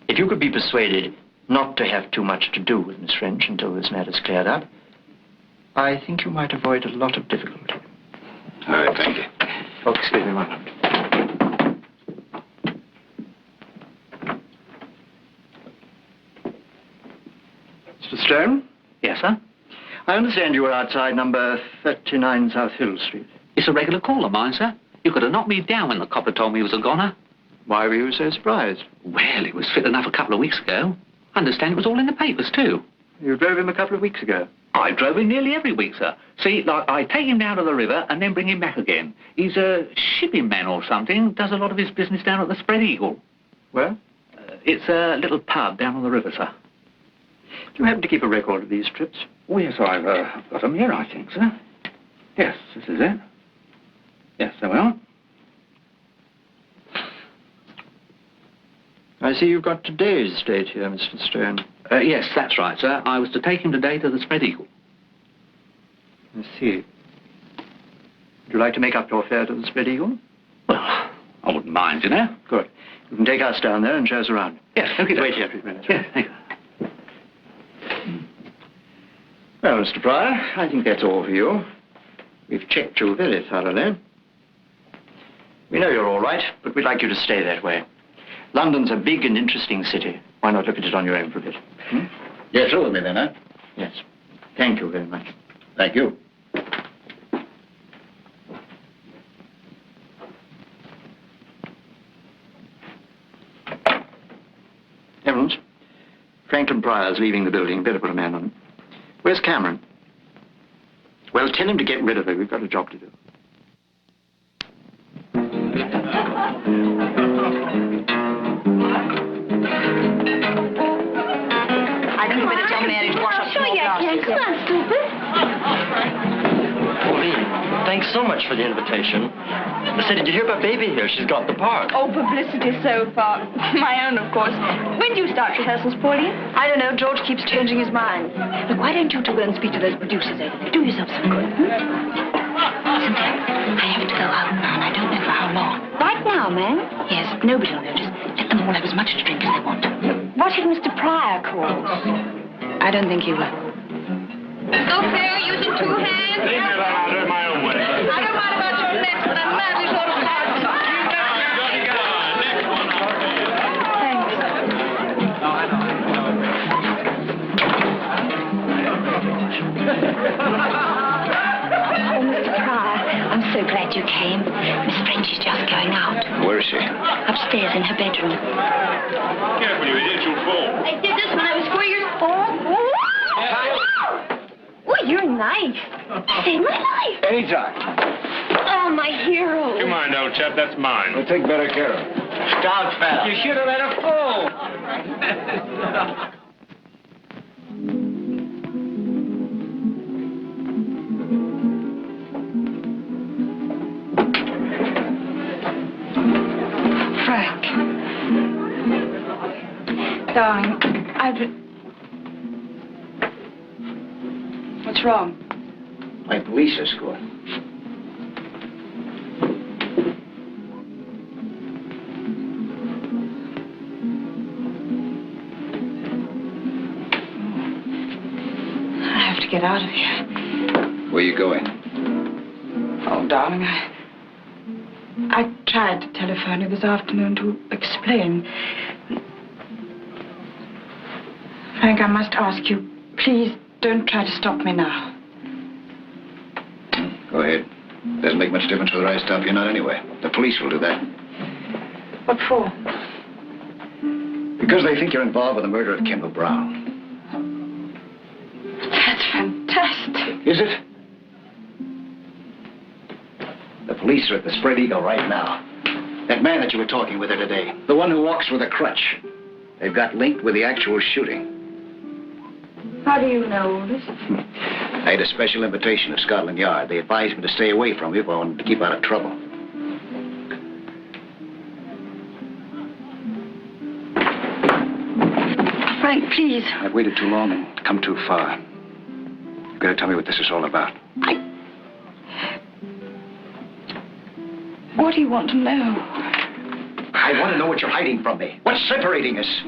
M: If you could be persuaded not to have too much to do with Miss French until this matter's cleared up, I think you might avoid a lot of difficulty.
J: All right, thank you.
M: Oh, excuse me one moment. Mr. Stone?
N: Yes, sir?
M: I understand you were outside number 39 South Hill Street.
N: It's a regular call of mine, sir. You could have knocked me down when the copper told me he was a goner.
M: Why were you so surprised?
N: Well, it was fit enough a couple of weeks ago. I understand it was all in the papers, too.
M: You drove him a couple of weeks ago?
N: I drove him nearly every week, sir. See, like, I take him down to the river and then bring him back again. He's a shipping man or something, does a lot of his business down at the Spread Eagle.
M: Where?
N: It's a little pub down on the river, sir.
M: Do you happen to keep a record of these trips?
N: Oh, yes, I've got them here, I think, sir. Yes, this is it. Yes, there we are.
M: I see you've got today's date here, Mr. Stone.
N: Yes, that's right, sir. I was to take him today to the Spread Eagle.
M: I see. Would you like to make up your fare to the Spread Eagle?
N: Well, I wouldn't mind, you know.
M: Good. You can take us down there and show us around.
N: Yes, okay.
M: Wait here 3 minutes.
N: Yes, thank you.
M: Well, Mr. Pryor, I think that's all for you. We've checked you very thoroughly. We know you're all right, but we'd like you to stay that way. London's a big and interesting city. Why not look at it on your own for a bit?
J: You're through with me then, huh?
M: Yes. Thank you very much.
J: Thank you.
M: Emerald, Franklin Pryor's leaving the building. Better put a man on him. Where's Cameron? Well, tell him to get rid of her. We've got a job to do.
H: I think you better tell Mary to wash up some more glasses.
I: Come on, stupid.
O: Pauline, thanks so much for the invitation. I said, did you hear about Baby here? She's got the part.
I: Oh, publicity so far. My own, of course. When do you start rehearsals, Pauline?
H: I don't know. George keeps changing his mind. Look, why don't you two go and speak to those producers over there? Do yourself some good. Cynthia, I have to go out now, and I don't know for how long. Right now, ma'am? Yes, nobody will notice. Let them all have as much to drink as they want. What if Mr. Pryor calls? I don't think he will.
I: So fair, using two hands.
K: Leave me alone. I'll do it my own way.
I: I don't mind about your next, but I'm madly sort of
H: Oh, Mr. Pryor, I'm so glad you came. Miss French is just going out.
A: Where is she?
H: Upstairs in her bedroom.
K: Careful, you idiot, you'll fall.
H: I did this when I was 4 years old. Oh, you're nice. Saved my life.
J: Anytime.
H: Oh, my hero.
K: You mind, old chap, that's mine.
J: We'll take better care of it.
O: Stop, fella.
F: You should have let her fall.
I: Frank. Darling, I've been... What's wrong?
J: My police escort.
I: I have to get out of here.
J: Where are you going?
I: Oh, darling, I tried to telephone you this afternoon to explain. Frank, I must ask you, please don't try to stop me now.
J: Go ahead. Doesn't make much difference whether I stop you or not anyway. The police will do that.
I: What for?
J: Because they think you're involved with the murder of Kendall Brown.
I: That's fantastic.
J: Is it? The police are at the Spread Eagle right now. That man that you were talking with her today, the one who walks with a crutch. They've got linked with the actual shooting.
I: How do you know all this?
J: I had a special invitation at Scotland Yard. They advised me to stay away from you if I wanted to keep out of trouble.
I: Frank, please.
J: I've waited too long and come too far. You've got to tell me what this is all about.
I: What do you want to know?
J: I want to know what you're hiding from me. What's separating us?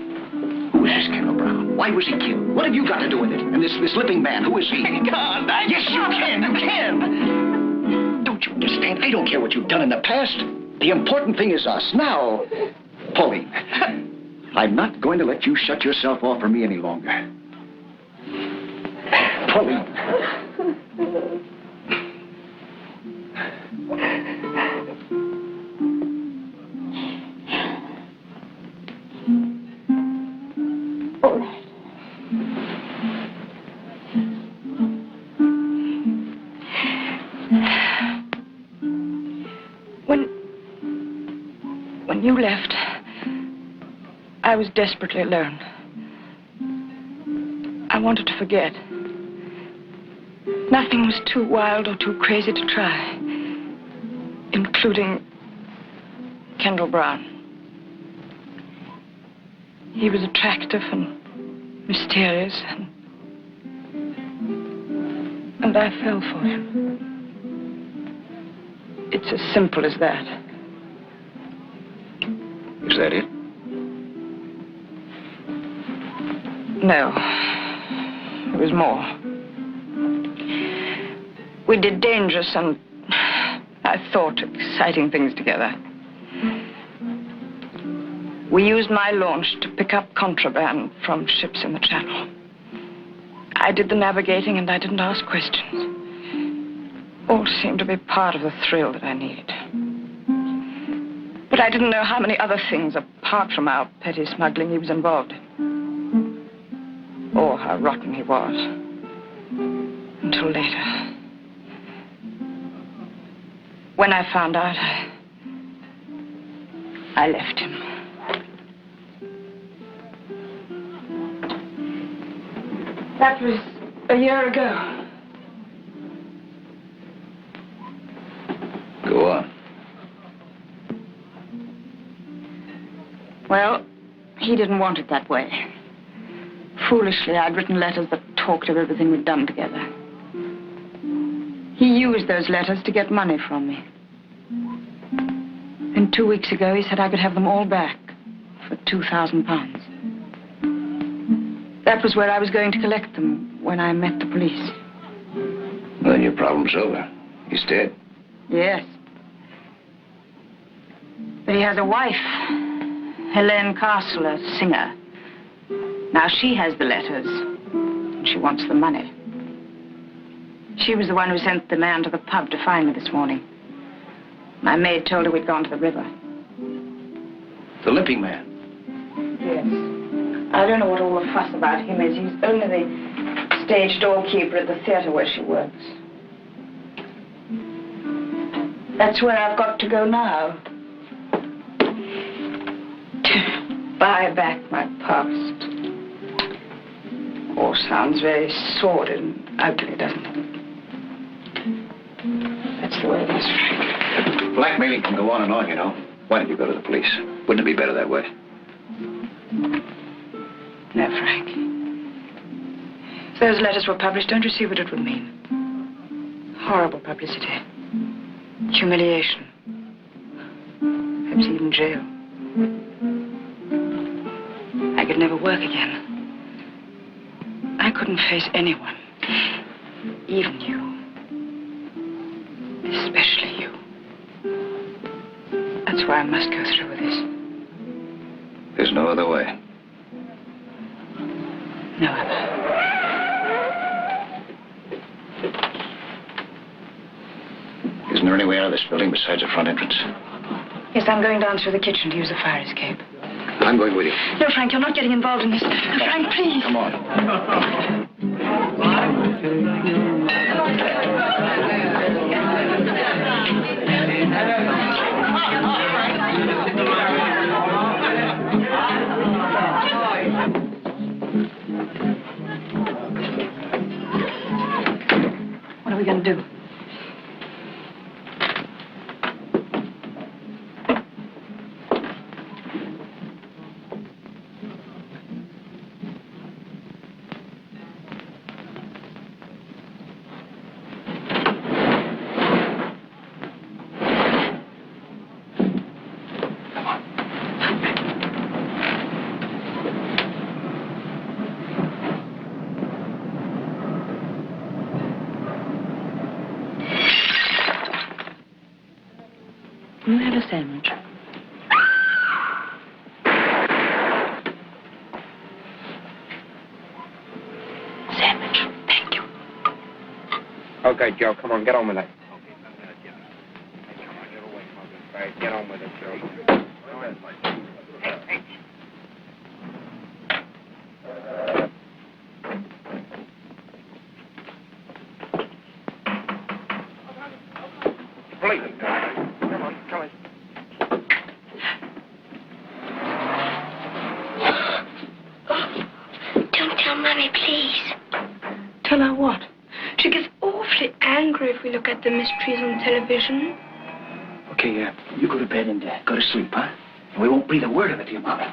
J: Who is this Kendall Brown? Why was he killed? What have you got to do with it? And this Limping Man, who is he?
I: God,
J: Yes, you can. You can. Don't you understand? I don't care what you've done in the past. The important thing is us. Now, Pauline, I'm not going to let you shut yourself off from me any longer. Pauline.
I: When you left, I was desperately alone. I wanted to forget. Nothing was too wild or too crazy to try, including Kendall Brown. He was attractive and mysterious, and I fell for him. It's as simple as that.
J: Is that it?
I: No. There was more. We did dangerous and, I thought, exciting things together. We used my launch to pick up contraband from ships in the Channel. I did the navigating and I didn't ask questions. All seemed to be part of the thrill that I needed. But I didn't know how many other things, apart from our petty smuggling, he was involved in. Or how rotten he was. Until later. When I found out, I left him. That was a year ago.
J: Go on.
I: Well, he didn't want it that way. Foolishly, I'd written letters that talked of everything we'd done together. He used those letters to get money from me. And 2 weeks ago, he said I could have them all back for £2,000. That was where I was going to collect them when I met the police.
J: Well, then your problem's over. He's dead.
I: Yes. But he has a wife, Helene Castle, a singer. Now she has the letters, and she wants the money. She was the one who sent the man to the pub to find me this morning. My maid told her we'd gone to the river.
J: The Limping Man.
I: Yes. I don't know what all the fuss about him is. He's only the stage doorkeeper at the theater where she works. That's where I've got to go now. To buy back my past. All sounds very sordid and ugly, doesn't it? That's the way it is, Frank.
J: Blackmailing can go on and on, you know. Why don't you go to the police? Wouldn't it be better that way?
I: No, Frank. If those letters were published, don't you see what it would mean? Horrible publicity. Humiliation. Perhaps even jail. I could never work again. I couldn't face anyone. Even you. Especially you. That's why I must go through with this.
J: There's no other way.
I: No other.
J: Isn't there any way out of this building besides the front entrance?
I: Yes, I'm going down through the kitchen to use the fire escape.
J: I'm going with you.
I: No, Frank, you're not getting involved in this. Frank, please.
J: Come on.
I: What are we going to do? Can you have a sandwich? Sandwich. Thank you.
P: Okay, Joe, come on, get on with it. Get on with it, Joe. Please. Come on, come on.
H: Don't tell Mommy, please.
I: Tell her what?
H: She gets awfully angry if we look at the mysteries on television.
J: Okay, you go to bed and go to sleep, huh? And we won't breathe a word of it to your mommy.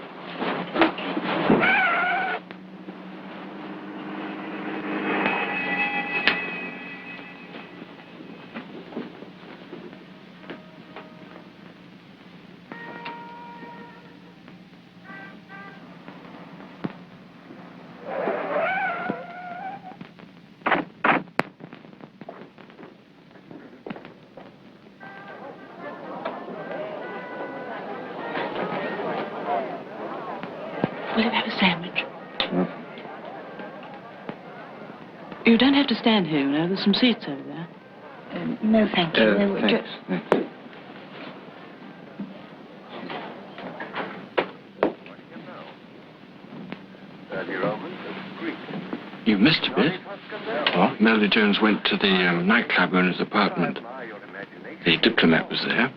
Q: You don't have to stand here, you know. There's some seats over there.
H: No, thank you. No,
J: Thanks.
R: You missed a bit. What? Melody Jones went to the nightclub owner's apartment. The diplomat was there.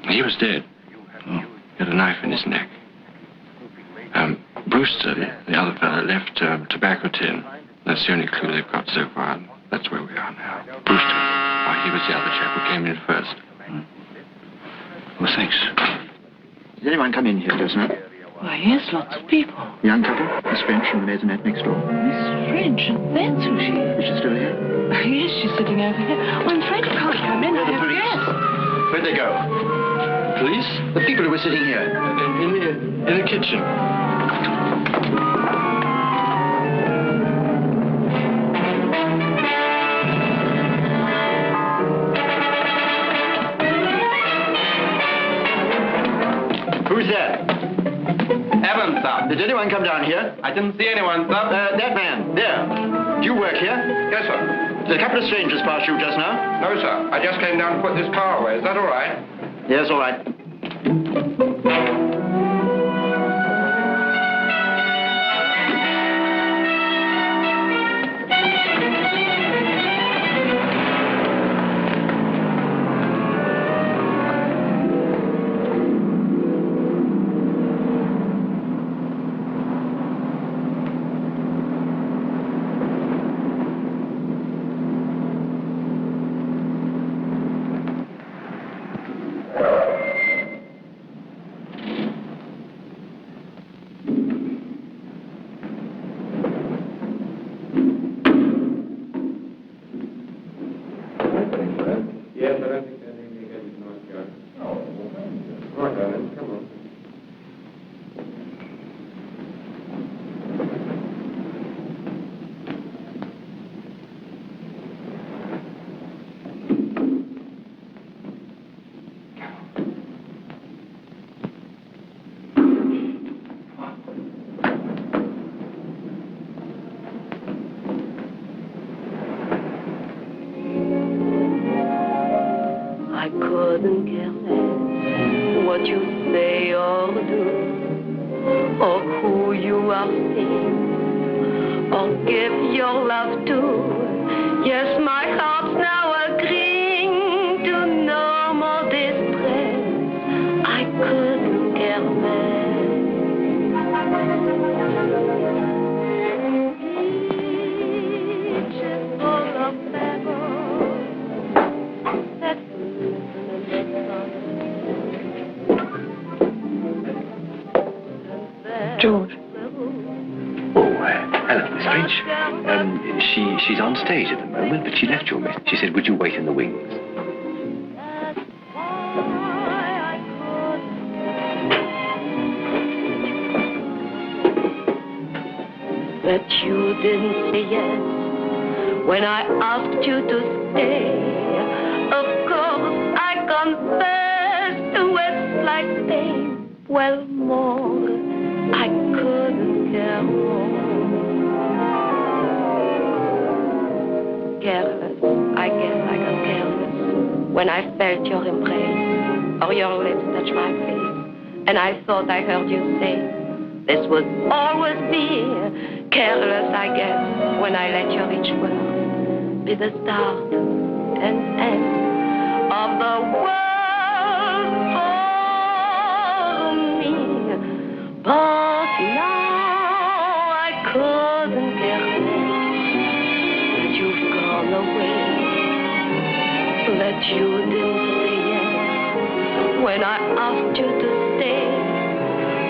R: He was dead. Oh. He had a knife in his neck. Brewster, the other fellow, left a tobacco tin. That's the only clue they've got so far. That's where we are now. Brewster. Oh, he was the other chap who came in first.
J: Well, thanks.
M: Did anyone come in here just now?
Q: Why, yes, lots of people.
M: Young couple, Miss French from the maisonette next door.
Q: Miss French, that's who she is.
M: Is she still here?
Q: Yes, she's sitting over here. Oh, I'm afraid you can't come in.
M: Where are the
Q: I have
M: police?
Q: guests.
M: Where'd they go? Police? The people who were sitting here.
R: In the kitchen.
M: Who's there?
K: Evans, sir.
M: Did anyone come down here?
K: I didn't see anyone, sir.
M: That man, there. Do you work here?
K: Yes, sir.
M: Did a couple of strangers pass you just now?
K: No, sir. I just came down to put this car away. Is that all right?
M: Yes, all right.
K: Yes, I don't think there's anything against his nice guy. Oh, well, thank you. Right, darling, come on.
G: I couldn't care less what you say or do, or who you are seeing, or give your love to. Yes, my heart's now agreeing to no more distress. I couldn't care less. Each is full of pebbles.
Q: George.
E: Oh, hello, Miss French. She's on stage at the moment, but she left your message. She said, would you wait in the wings?
G: That you didn't say yes when I asked you to stay. Of course, I confessed to a slight pain. Well, more, I couldn't care more. Careless, I guess I got careless when I felt your embrace or your lips touch my face, and I thought I heard you say this would always be. Careless, I guess, when I let your each word be the start and end of the world for me. But now I couldn't care less that you've gone away, that you didn't say yes when I asked you to stay.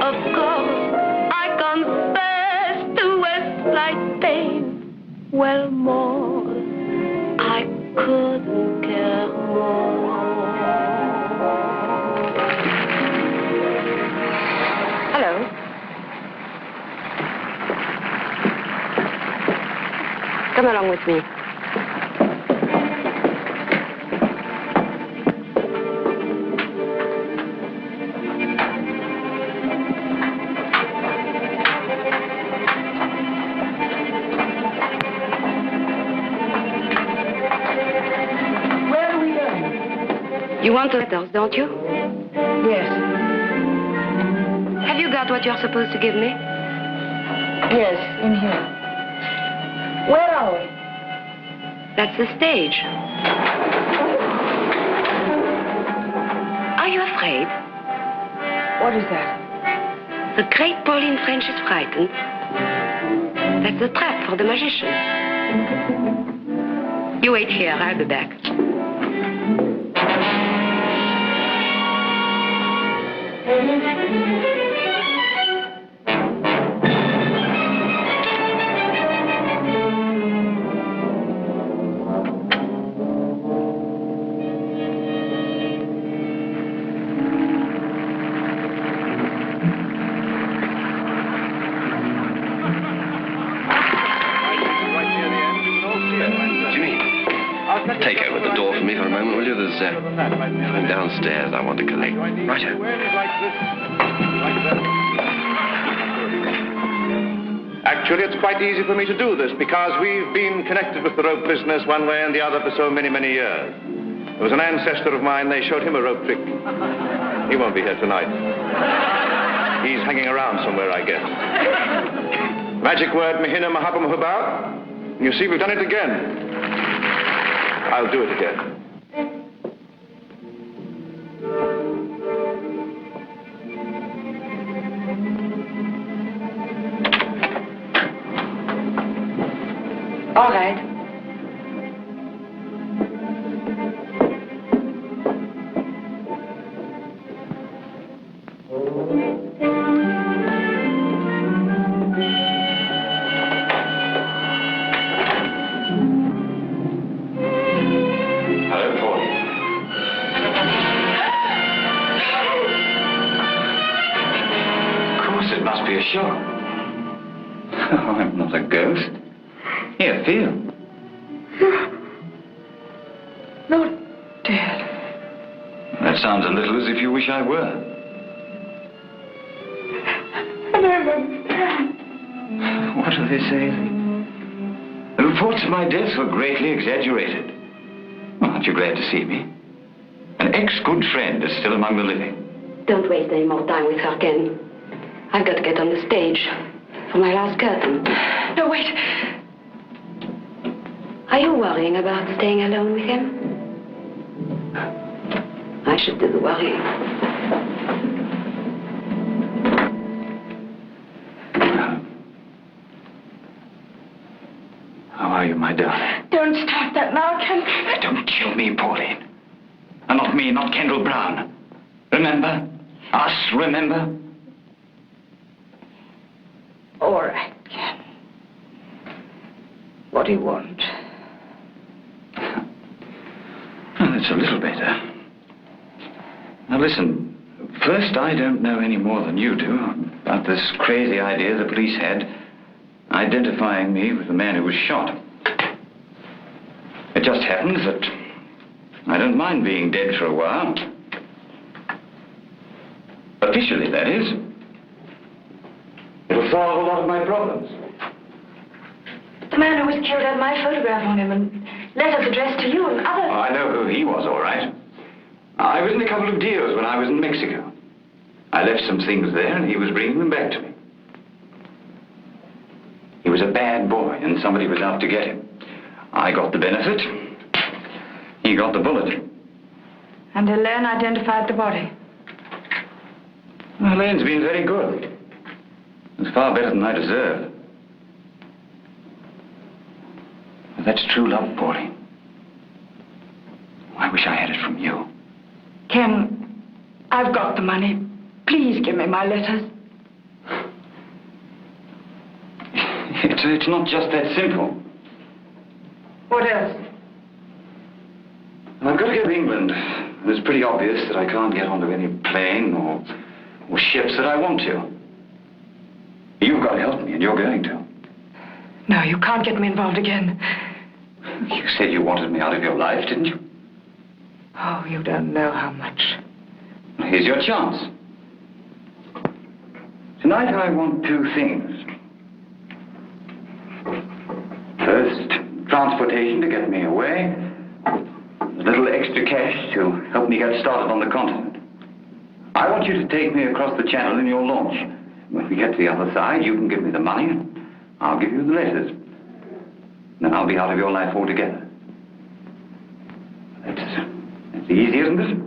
G: Of course, I confess to a slight pain. Well, more, I couldn't care more. Hello. Come along with me. You want the letters, don't you?
I: Yes.
G: Have you got what you're supposed to give me?
I: Yes, in here. Where are we?
G: That's the stage. Are you afraid?
I: What is that?
G: The great Pauline French is frightened. That's the trap for the magician. You wait here, I'll be back.
E: Take over the door for me for a moment, will you? There's something downstairs I want to collect. Righto.
K: Actually, it's quite easy for me to do this because we've been connected with the rope business one way and the other for so many, many years. There was an ancestor of mine, they showed him a rope trick. He won't be here tonight. He's hanging around somewhere, I guess. Magic word, Mahina Mahabam Hubab. You see, we've done it again. I'll do it again.
I: All right.
J: Be a shock. Oh, I'm not a ghost. Here, feel.
I: No, Dad.
J: That sounds a little as if you wish I were.
I: I don't understand.
J: What are they saying? The reports of my death were greatly exaggerated. Well, aren't you glad to see me? An ex-good friend is still among the living.
G: Don't waste any more time with her, Ken. I've got to get on the stage for my last curtain.
I: No, wait.
G: Are you worrying about staying alone with him? I should do the worrying.
J: How are you, my darling?
I: Don't start that now, Ken.
J: Don't kill me, Pauline. And not me, not Kendall Brown. Remember? Us, remember?
I: All right, Ken. What do you want?
J: Well, that's a little better. Now, listen. First, I don't know any more than you do about this crazy idea the police had identifying me with the man who was shot. It just happens that I don't mind being dead for a while. Officially, that is. It'll solve a lot of my problems.
I: The man who was killed had my photograph on him and letters addressed to you and others.
J: Oh, I know who he was, all right. I was in a couple of deals when I was in Mexico. I left some things there and he was bringing them back to me. He was a bad boy and somebody was out to get him. I got the benefit. He got the bullet.
I: And Helene identified the body.
J: Well, Helene's been very good. It was far better than I deserved. But that's true love, Pauline. I wish I had it from you.
I: Ken, I've got the money. Please give me my letters.
J: It's not just that simple.
I: What else?
J: I've got to go to England. It's pretty obvious that I can't get onto any plane or ships that I want to. You've got to help me, and you're going to.
I: No, you can't get me involved again.
J: You said you wanted me out of your life, didn't you?
I: Oh, you don't know how much.
J: Here's your chance. Tonight I want two things. First, transportation to get me away. The A little extra cash to help me get started on the continent. I want you to take me across the channel in your launch. When we get to the other side, you can give me the money, and I'll give you the letters. Then I'll be out of your life altogether. That's easy, isn't it?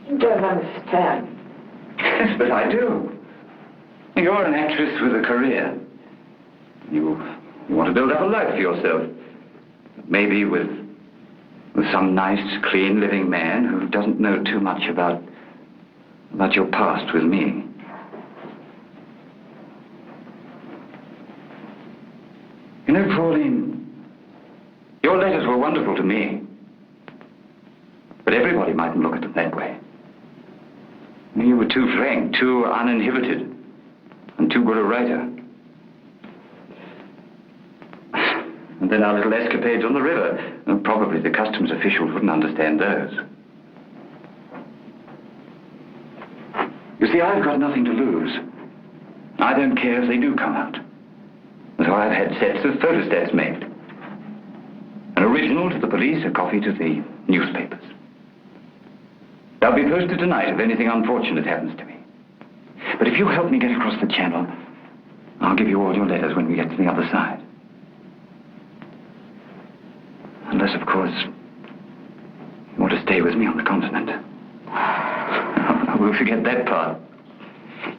I: You don't understand.
J: Yes, but I do. You're an actress with a career. You want to build up a life for yourself. Maybe with some nice, clean, living man who doesn't know too much about your past with me. You know, Pauline, your letters were wonderful to me. But everybody mightn't look at them that way. You were too frank, too uninhibited, and too good a writer. And then our little escapades on the river. Probably the customs officials wouldn't understand those. You see, I've got nothing to lose. I don't care if they do come out. So I've had sets of photostats made. An original to the police, a copy to the newspapers. They'll be posted tonight if anything unfortunate happens to me. But if you help me get across the channel, I'll give you all your letters when we get to the other side. Unless, of course, you want to stay with me on the continent. We'll forget that part.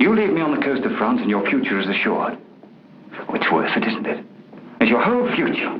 J: You leave me on the coast of France and your future is assured. Oh, it's worth it, isn't it? It's your whole future.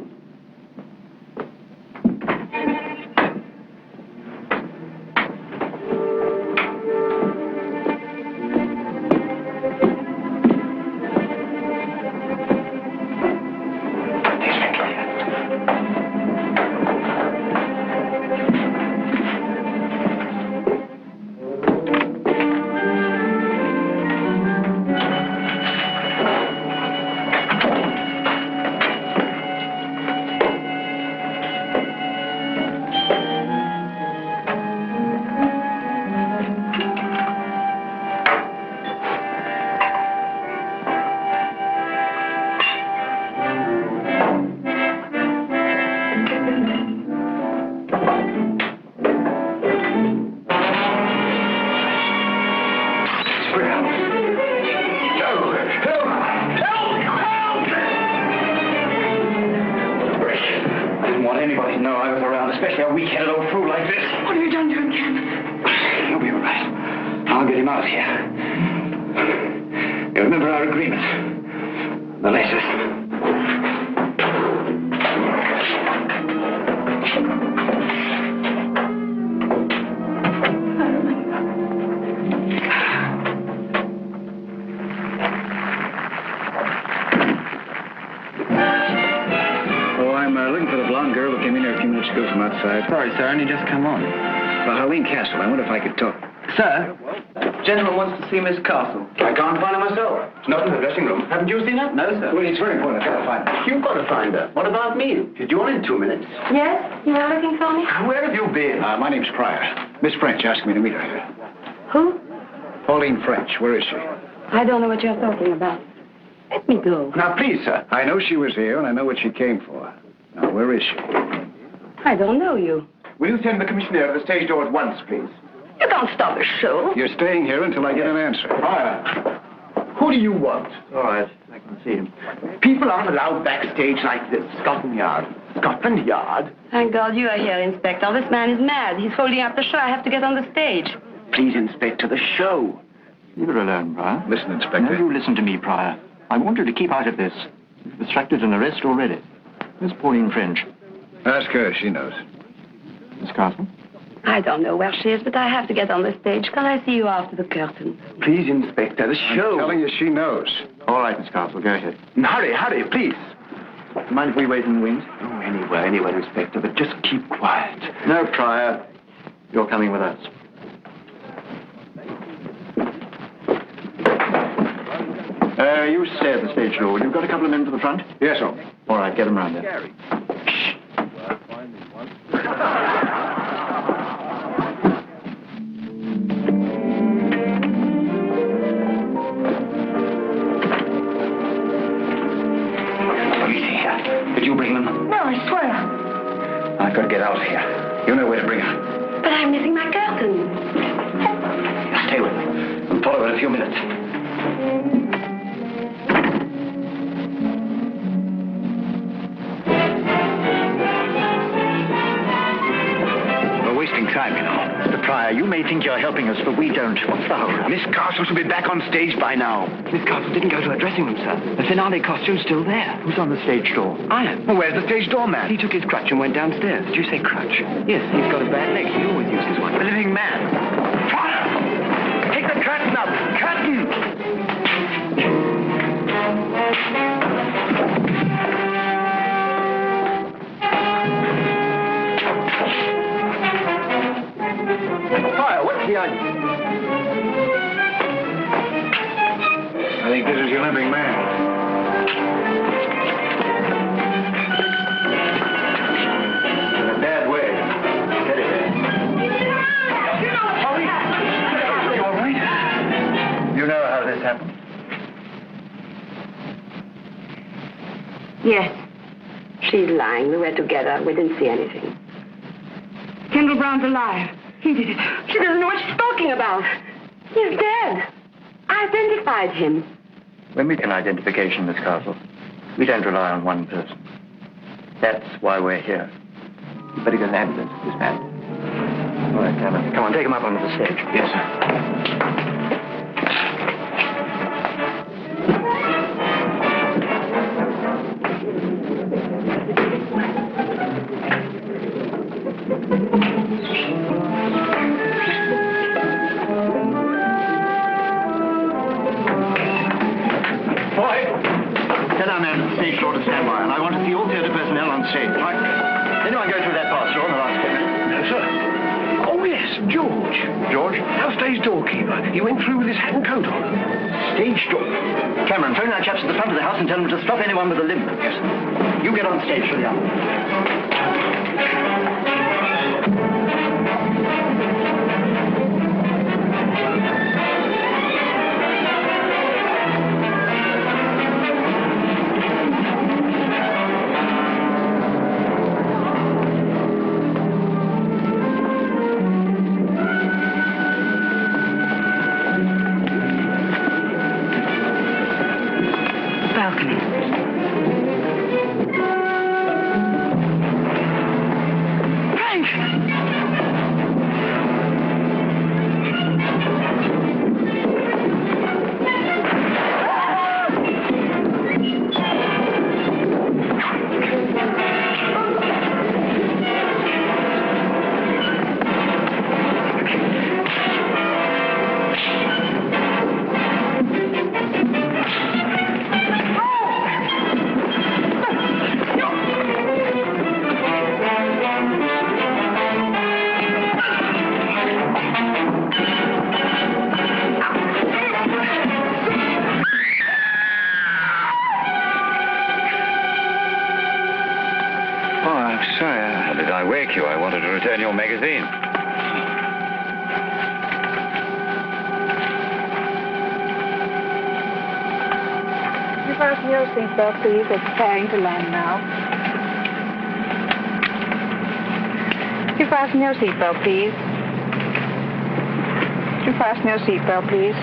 A: Sorry, sir, only just come on.
J: Harleen Castle, I wonder if I could talk.
A: Sir, gentleman wants to see Miss Castle.
J: I can't find her myself.
A: It's not in the dressing room. Haven't you seen her? No, sir.
J: Well, it's very important. I've got to find her.
A: You've got to find her. What about me? Did you want in 2 minutes?
H: Yes? You were looking for me?
A: Where have you been?
J: My name's Pryor. Miss French asked me to meet her here.
H: Who?
J: Pauline French. Where is she?
H: I don't know what you're talking about. Let me go.
J: Now, please, sir. I know she was here, and I know what she came for. Now, where is she?
H: I don't know you.
C: Will you send the commissioner to the stage door at once, please?
H: You can't stop a show.
J: You're staying here until I get an answer.
C: Pryor, who do you want?
M: All right, I can see him.
C: People aren't allowed backstage like this. Scotland Yard. Scotland Yard?
H: Thank God you are here, Inspector. This man is mad. He's holding up the show. I have to get on the stage.
C: Please, Inspector, the show.
M: Leave her alone, Pryor.
J: Listen, Inspector.
M: No, you listen to me, Pryor. I want you to keep out of this. You've distracted an arrest already. Miss Pauline French.
J: Ask her. She knows.
M: Miss Castle?
H: I don't know where she is, but I have to get on the stage. Can I see you after the curtain?
C: Please, Inspector, the show.
J: I'm telling you, she knows.
M: All right, Miss Castle, go ahead.
C: Hurry, hurry, please.
M: Mind if we wait in the wings?
C: Oh, anywhere, Inspector, but just keep quiet.
M: No, Pryor. You're coming with us. You stay at the stage door. You've got a couple of men to the front?
J: Yes, sir.
M: All right, get them round there.
J: Easy here. Did you bring them?
H: No, I swear.
J: I've got to get out of here. You know where to bring her.
H: But I'm missing my curtain.
J: Stay with them. I'll follow in a few minutes. We're wasting time, you know.
M: Mr. Pryor, you may think you're helping us, but we don't. What's the hurry?
J: Miss Castle should be back on stage by now.
D: Miss Castle didn't go to her dressing room, sir. The finale costume's still there.
M: Who's on the stage door?
D: I am.
J: Well, where's the stage doorman?
D: He took his crutch and went downstairs.
J: Did you say crutch?
D: Yes, he's got a bad leg. He always uses one.
J: The living man. Fire! Take the curtain up! Curtain!
M: Pryor, what's the idea?
C: I think this is your limping man. In a bad way. Steady there.
J: You all right?
C: You know how this happened?
G: Yes. She's lying. We were together. We didn't see anything.
I: Kendall Brown's alive. He did it.
G: She doesn't know what she's talking about. He's dead. I identified him.
M: We're making an identification, Miss Castle. We don't rely on one person. That's why we're here. You better get an ambulance for this man. All right, Cameron. Come on, take him up onto the stage.
J: Yes, sir.
M: Tell our man at the stage door to stand by, and I want to see all theatre personnel on stage. Right? Anyone go through that pass door in the last 10 minutes?
E: No, sir. Oh, yes, George.
M: George?
E: Our stage doorkeeper. He went through with his hat and coat on.
M: Stage door. Cameron, phone our chaps at the front of the house and tell them to stop anyone with a limp. Yes. You get on stage, Julian.
A: I wanted to return your magazine.
I: Can you fasten your seatbelt, please? It's preparing to land now. Can you fasten your seatbelt, please? Can you fasten your seatbelt, please?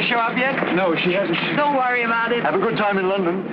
J: Show up yet?
E: No, she hasn't.
I: Don't worry about it.
E: Have a good time in London.